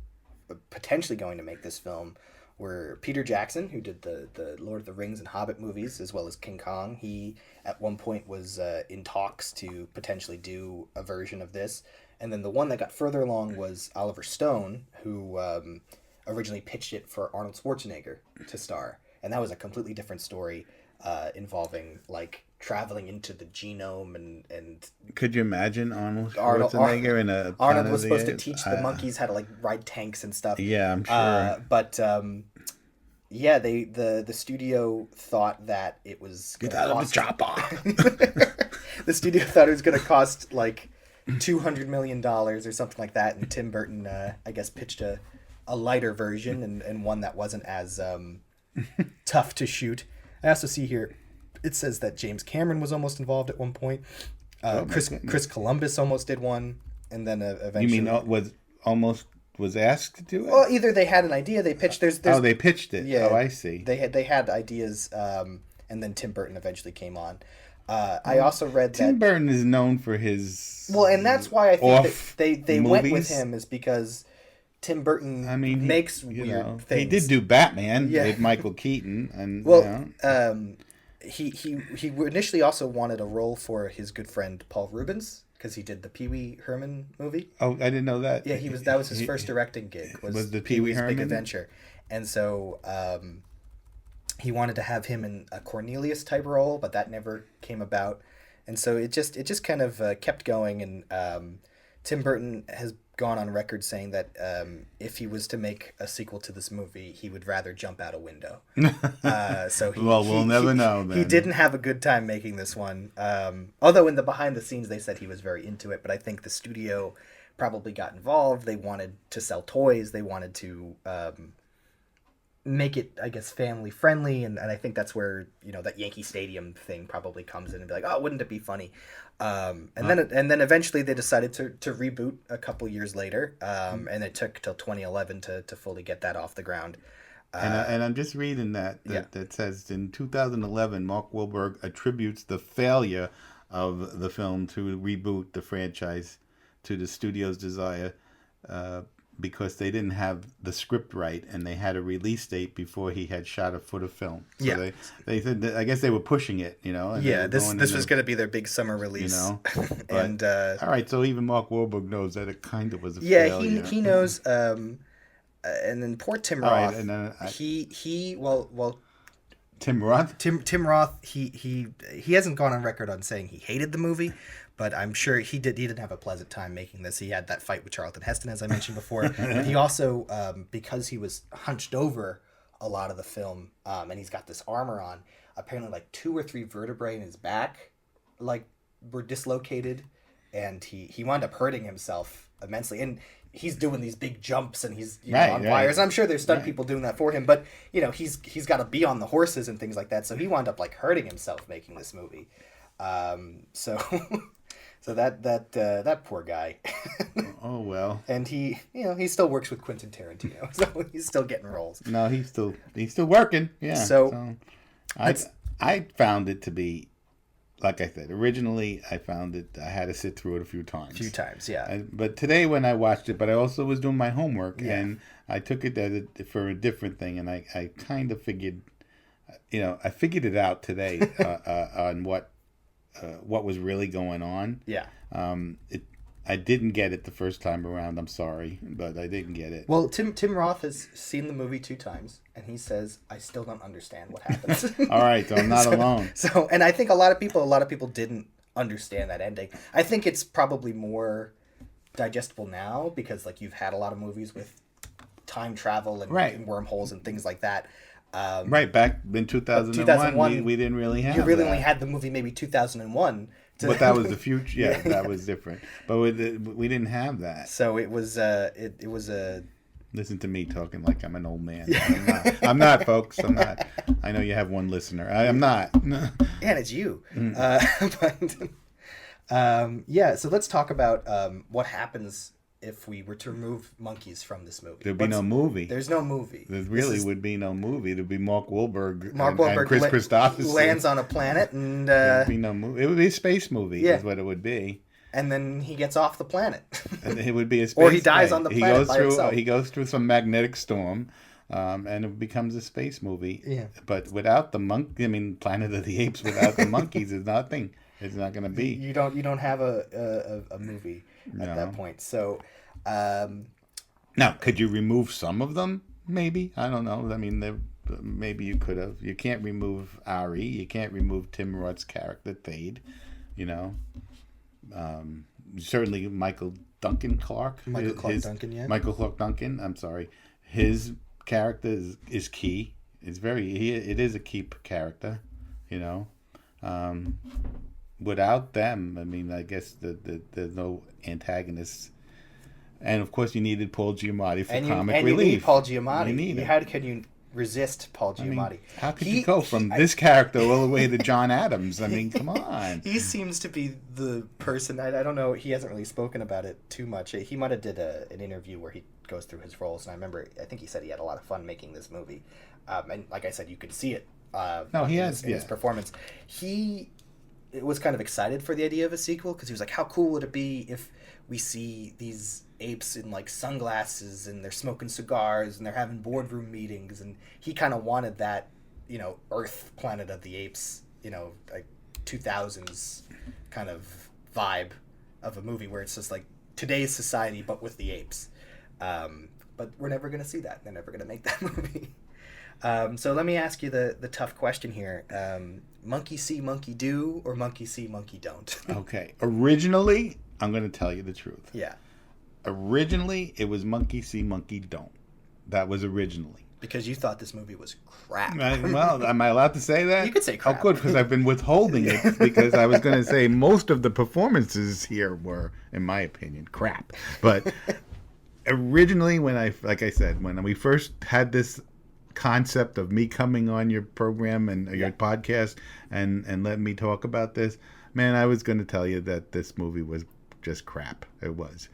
Speaker 8: potentially going to make this film were Peter Jackson, who did the Lord of the Rings and Hobbit movies, as well as King Kong. He, at one point, was in talks to potentially do a version of this. And then the one that got further along was Oliver Stone, who originally pitched it for Arnold Schwarzenegger to star. And that was a completely different story involving, like, traveling into the genome and
Speaker 9: could you imagine Arnold Schwarzenegger in a
Speaker 8: Arnold was supposed to teach the monkeys how to like ride tanks and stuff.
Speaker 9: Yeah, I'm sure.
Speaker 8: But the studio thought that it was
Speaker 9: get out of the chopper.
Speaker 8: The studio thought it was going to cost like $200 million or something like that, and Tim Burton I guess pitched a lighter version and one that wasn't as tough to shoot. I also see here it says that James Cameron was almost involved at one point. Chris Columbus almost did one, and then eventually.
Speaker 9: You mean was asked to do it?
Speaker 8: Well, either they had an idea, they pitched.
Speaker 9: They pitched it.
Speaker 8: Yeah,
Speaker 9: oh, I see.
Speaker 8: They had ideas, and then Tim Burton eventually came on. I also read that
Speaker 9: Tim Burton is known for his.
Speaker 8: Well, and that's why I think that they
Speaker 9: movies.
Speaker 8: went with him is because Tim Burton makes weird things.
Speaker 9: He did do Batman with Michael Keaton, and
Speaker 8: he initially also wanted a role for his good friend Paul Rubens because he did the Pee Wee Herman movie.
Speaker 9: Oh, I didn't know that.
Speaker 8: Yeah, that was his first directing gig. Was the Pee Wee's Big Adventure, and so he wanted to have him in a Cornelius type role, but that never came about, and so it just kind of kept going. And Tim Burton has gone on record saying that if he was to make a sequel to this movie, he would rather jump out a window. So
Speaker 9: we'll never know. Then.
Speaker 8: He didn't have a good time making this one. Although in the behind the scenes they said he was very into it, but I think the studio probably got involved. They wanted to sell toys. They wanted to make it, I guess, family friendly, and I think that's where that Yankee Stadium thing probably comes in and be like, oh, wouldn't it be funny? And then eventually they decided to reboot a couple years later, and it took till 2011 to fully get that off the ground.
Speaker 9: And I'm just reading that says in 2011, Mark Wahlberg attributes the failure of the film to reboot the franchise to the studio's desire because they didn't have the script right, and they had a release date before he had shot a foot of film. So they said that, I guess they were pushing it, And
Speaker 8: this was going to be their big summer release.
Speaker 9: But,
Speaker 8: and
Speaker 9: all right, so even Mark Wahlberg knows that it kind of was a failure.
Speaker 8: He knows. And then poor Tim Roth.
Speaker 9: Right, and then
Speaker 8: Tim Roth. He hasn't gone on record on saying he hated the movie, but I'm sure he didn't have a pleasant time making this. He had that fight with Charlton Heston, as I mentioned before. But he also, because he was hunched over a lot of the film, and he's got this armor on, apparently like 2 or 3 vertebrae in his back like were dislocated, and he wound up hurting himself immensely. And he's doing these big jumps, and he's on wires. And I'm sure there's stunt people doing that for him, but he's got to be on the horses and things like that. So he wound up like hurting himself making this movie. So that poor guy.
Speaker 9: Oh well.
Speaker 8: And he still works with Quentin Tarantino, so he's still getting roles.
Speaker 9: No, he's still working. Yeah.
Speaker 8: So
Speaker 9: I found it to be, like I said, originally I found it, I had to sit through it a few times.
Speaker 8: Yeah.
Speaker 9: But today when I watched it, but I also was doing my homework, and I took it for a different thing, and I kind of figured, I figured it out today on what was really going on.
Speaker 8: Yeah.
Speaker 9: I didn't get it the first time around. I'm sorry, but I didn't get it.
Speaker 8: Well, Tim Roth has seen the movie 2 times, and he says, I still don't understand what happens.
Speaker 9: All right, so I'm not alone.
Speaker 8: So, and I think a lot of people didn't understand that ending. I think it's probably more digestible now because like you've had a lot of movies with time travel and wormholes and things like that.
Speaker 9: Right, back in 2001 we didn't really have.
Speaker 8: You really only had the movie maybe 2001.
Speaker 9: But that was the future. Yeah, that was different. But we didn't have that.
Speaker 8: So it was it was a.
Speaker 9: Listen to me talking like I'm an old man. I'm not, folks. I'm not. I know you have one listener. I am not.
Speaker 8: And it's you. So let's talk about what happens if we were to remove monkeys from this movie.
Speaker 9: There'd be no movie.
Speaker 8: There's no movie.
Speaker 9: There really would be no movie. There'd be Mark Wahlberg and Chris Christopherson.
Speaker 8: Lands on a planet and...
Speaker 9: there'd be no movie. It would be a space movie is what it would be.
Speaker 8: And then he gets off the planet.
Speaker 9: And it would be a space
Speaker 8: or he dies on the planet by himself.
Speaker 9: He goes through some magnetic storm, and it becomes a space movie.
Speaker 8: Yeah.
Speaker 9: But without the Planet of the Apes without the monkeys is nothing. It's not going to be.
Speaker 8: You don't have a movie at that point. So,
Speaker 9: now could you remove some of them? Maybe, I don't know. I mean, maybe you could have. You can't remove Ari. You can't remove Tim Roth's character Thade. Certainly Michael Clark Duncan. I'm sorry. His character is key. It is a key character. Without them, I mean, I guess there's no antagonists. And of course, you needed Paul Giamatti for comic relief.
Speaker 8: You need Paul Giamatti. How can you resist Paul Giamatti?
Speaker 9: How could you go from this character all the way to John Adams? I mean, come on.
Speaker 8: He seems to be the person. I don't know. He hasn't really spoken about it too much. He might have did an interview where he goes through his roles, and I think he said he had a lot of fun making this movie. And like I said, you could see it. In his performance. He was kind of excited for the idea of a sequel because he was like, how cool would it be if we see these apes in like sunglasses and they're smoking cigars and they're having boardroom meetings, and he kind of wanted that, Earth, Planet of the Apes, like 2000s kind of vibe of a movie where it's just like today's society but with the apes. But we're never going to see that. They're never going to make that movie. So let me ask you the tough question here. Monkey see, monkey do, or monkey see, monkey don't?
Speaker 9: Okay. Originally, I'm going to tell you the truth.
Speaker 8: Yeah.
Speaker 9: Originally, it was monkey see, monkey don't. That was originally.
Speaker 8: Because you thought this movie was crap.
Speaker 9: Well, am I allowed to say that?
Speaker 8: You could say crap.
Speaker 9: Oh, good, because I've been withholding it because I was going to say most of the performances here were, in my opinion, crap. But originally, when we first had this concept of me coming on your program and your podcast and letting me talk about this, man, I was going to tell you that this movie was just crap. It was.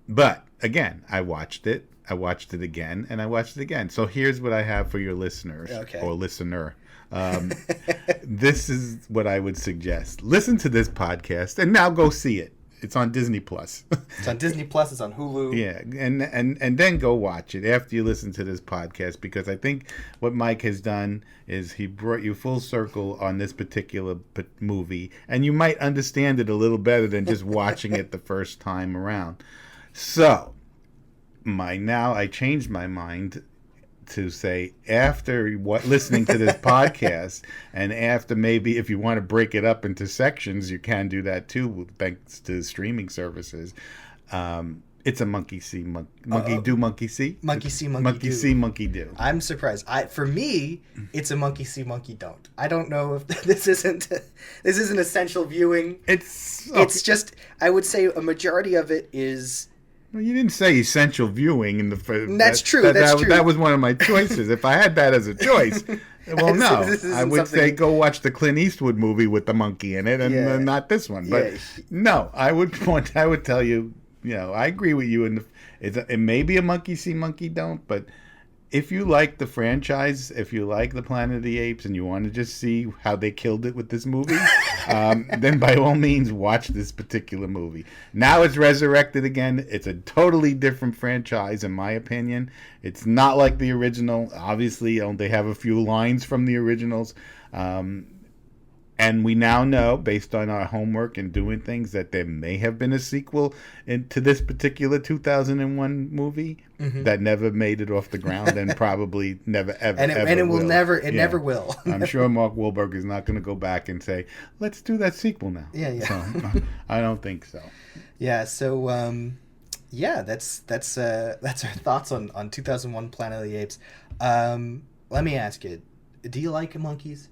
Speaker 9: But again, I watched it again, and I watched it again. So here's what I have for your listeners or listener. This is what I would suggest. Listen to this podcast and now go see it. It's on Disney Plus.
Speaker 8: It's on Disney Plus. It's on Hulu.
Speaker 9: Yeah, and then go watch it after you listen to this podcast, because I think what Mike has done is he brought you full circle on this particular movie, and you might understand it a little better than just watching it the first time around. So, I changed my mind to say after listening to this podcast, and after maybe if you want to break it up into sections, you can do that too, thanks to streaming services. It's a monkey see, monkey do, monkey see.
Speaker 8: Monkey see, monkey
Speaker 9: Monkey
Speaker 8: do.
Speaker 9: see, monkey do.
Speaker 8: I'm surprised. For me, it's a monkey see, monkey don't. I don't know if this isn't essential viewing. It's just, I would say a majority of it is.
Speaker 9: Well, you didn't say essential viewing in the first.
Speaker 8: That's true. That's true.
Speaker 9: That was one of my choices. If I had that as a choice, well, no, I would say go watch the Clint Eastwood movie with the monkey in it, and not this one. But no, I would tell you. I agree with you. And it may be a monkey see, monkey don't. But if you like the franchise, if you like the Planet of the Apes, and you want to just see how they killed it with this movie, then by all means watch this particular movie. Now it's resurrected again. It's a totally different franchise, in my opinion. It's not like the original. Obviously, they have a few lines from the originals. And we now know, based on our homework and doing things, that there may have been a sequel to this particular 2001 movie that never made it off the ground, and probably never ever
Speaker 8: It will
Speaker 9: will.
Speaker 8: never will.
Speaker 9: I'm sure Mark Wahlberg is not going to go back and say, "Let's do that sequel now."
Speaker 8: Yeah.
Speaker 9: So, I don't think so.
Speaker 8: Yeah. So that's our thoughts on 2001 Planet of the Apes. Let me ask you, do you like monkeys?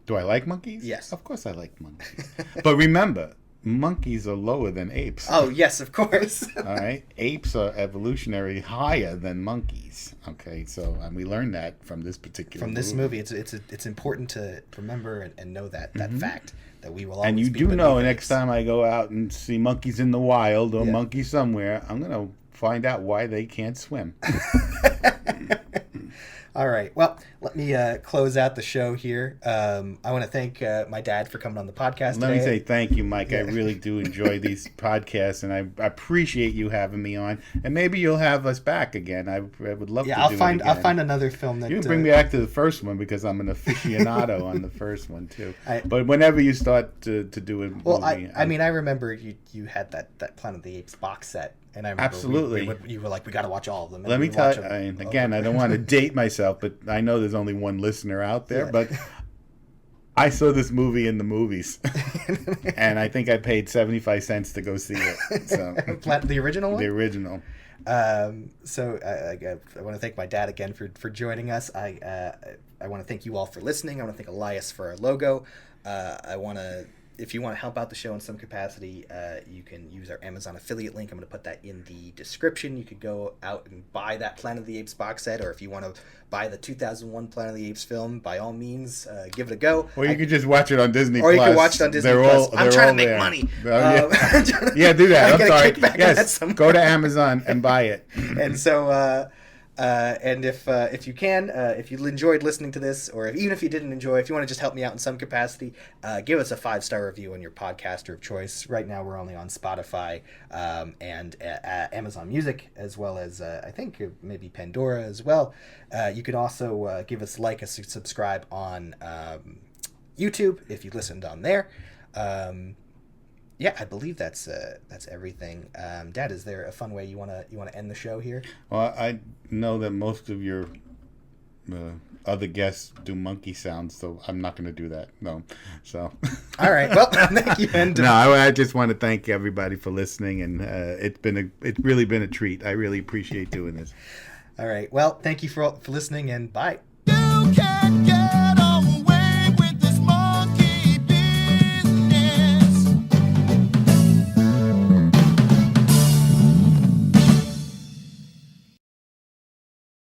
Speaker 9: Do I like monkeys?
Speaker 8: Yes.
Speaker 9: Of course I like monkeys. But remember, monkeys are lower than apes.
Speaker 8: Oh, yes, of course.
Speaker 9: All right? Apes are evolutionary higher than monkeys. Okay, so and we learned that from this particular
Speaker 8: movie. It's important to remember and know that fact, that we will always
Speaker 9: and you
Speaker 8: be
Speaker 9: do know
Speaker 8: beneath
Speaker 9: next
Speaker 8: apes.
Speaker 9: time I go out and see monkeys in the wild or monkeys somewhere, I'm going to find out why they can't swim.
Speaker 8: All right. Well, let me close out the show here. I want to thank my dad for coming on the podcast
Speaker 9: Let
Speaker 8: today.
Speaker 9: me say thank you, Mike. I really do enjoy these podcasts, and I appreciate you having me on. And maybe you'll have us back again. I would love to do it again.
Speaker 8: I'll find another film that
Speaker 9: you can bring me back to the first one, because I'm an aficionado on the first one too. But whenever you start to do it,
Speaker 8: well, I mean, I remember you had that Planet of the Apes box set. And I remember
Speaker 9: absolutely,
Speaker 8: you were like, we got to watch all of them.
Speaker 9: Let me tell you, again, I don't want to date myself, but I know there's only one listener out there, but I saw this movie in the movies, and I think I paid 75 cents to go see it. So
Speaker 8: the original one?
Speaker 9: The original.
Speaker 8: So I want to thank my dad again for joining us. I want to thank you all for listening. I want to thank Elias for our logo. If you want to help out the show in some capacity, you can use our Amazon affiliate link. I'm going to put that in the description. You could go out and buy that Planet of the Apes box set, or if you want to buy the 2001 Planet of the Apes film, by all means, give it a go.
Speaker 9: Or you could just watch it on Disney+.
Speaker 8: Or you could watch it on Disney+. I'm trying to make money.
Speaker 9: Yeah, do that. I'm sorry.
Speaker 8: Yes,
Speaker 9: go to Amazon and buy it.
Speaker 8: And so... and if you can, if you enjoyed listening to this, or even if you didn't enjoy, if you want to just help me out in some capacity, give us a 5-star review on your podcaster of choice. Right now we're only on Spotify and Amazon Music, as well as I think maybe Pandora as well. You can also give us a subscribe on YouTube if you listened on there. Yeah, I believe that's everything. Dad, is there a fun way you wanna end the show here?
Speaker 9: Well, I know that most of your other guests do monkey sounds, so I'm not going to do that. No, so.
Speaker 8: All right. Well, thank you. And
Speaker 9: no, I just want to thank everybody for listening, and it's really been a treat. I really appreciate doing this.
Speaker 8: All right. Well, thank you for listening, and bye.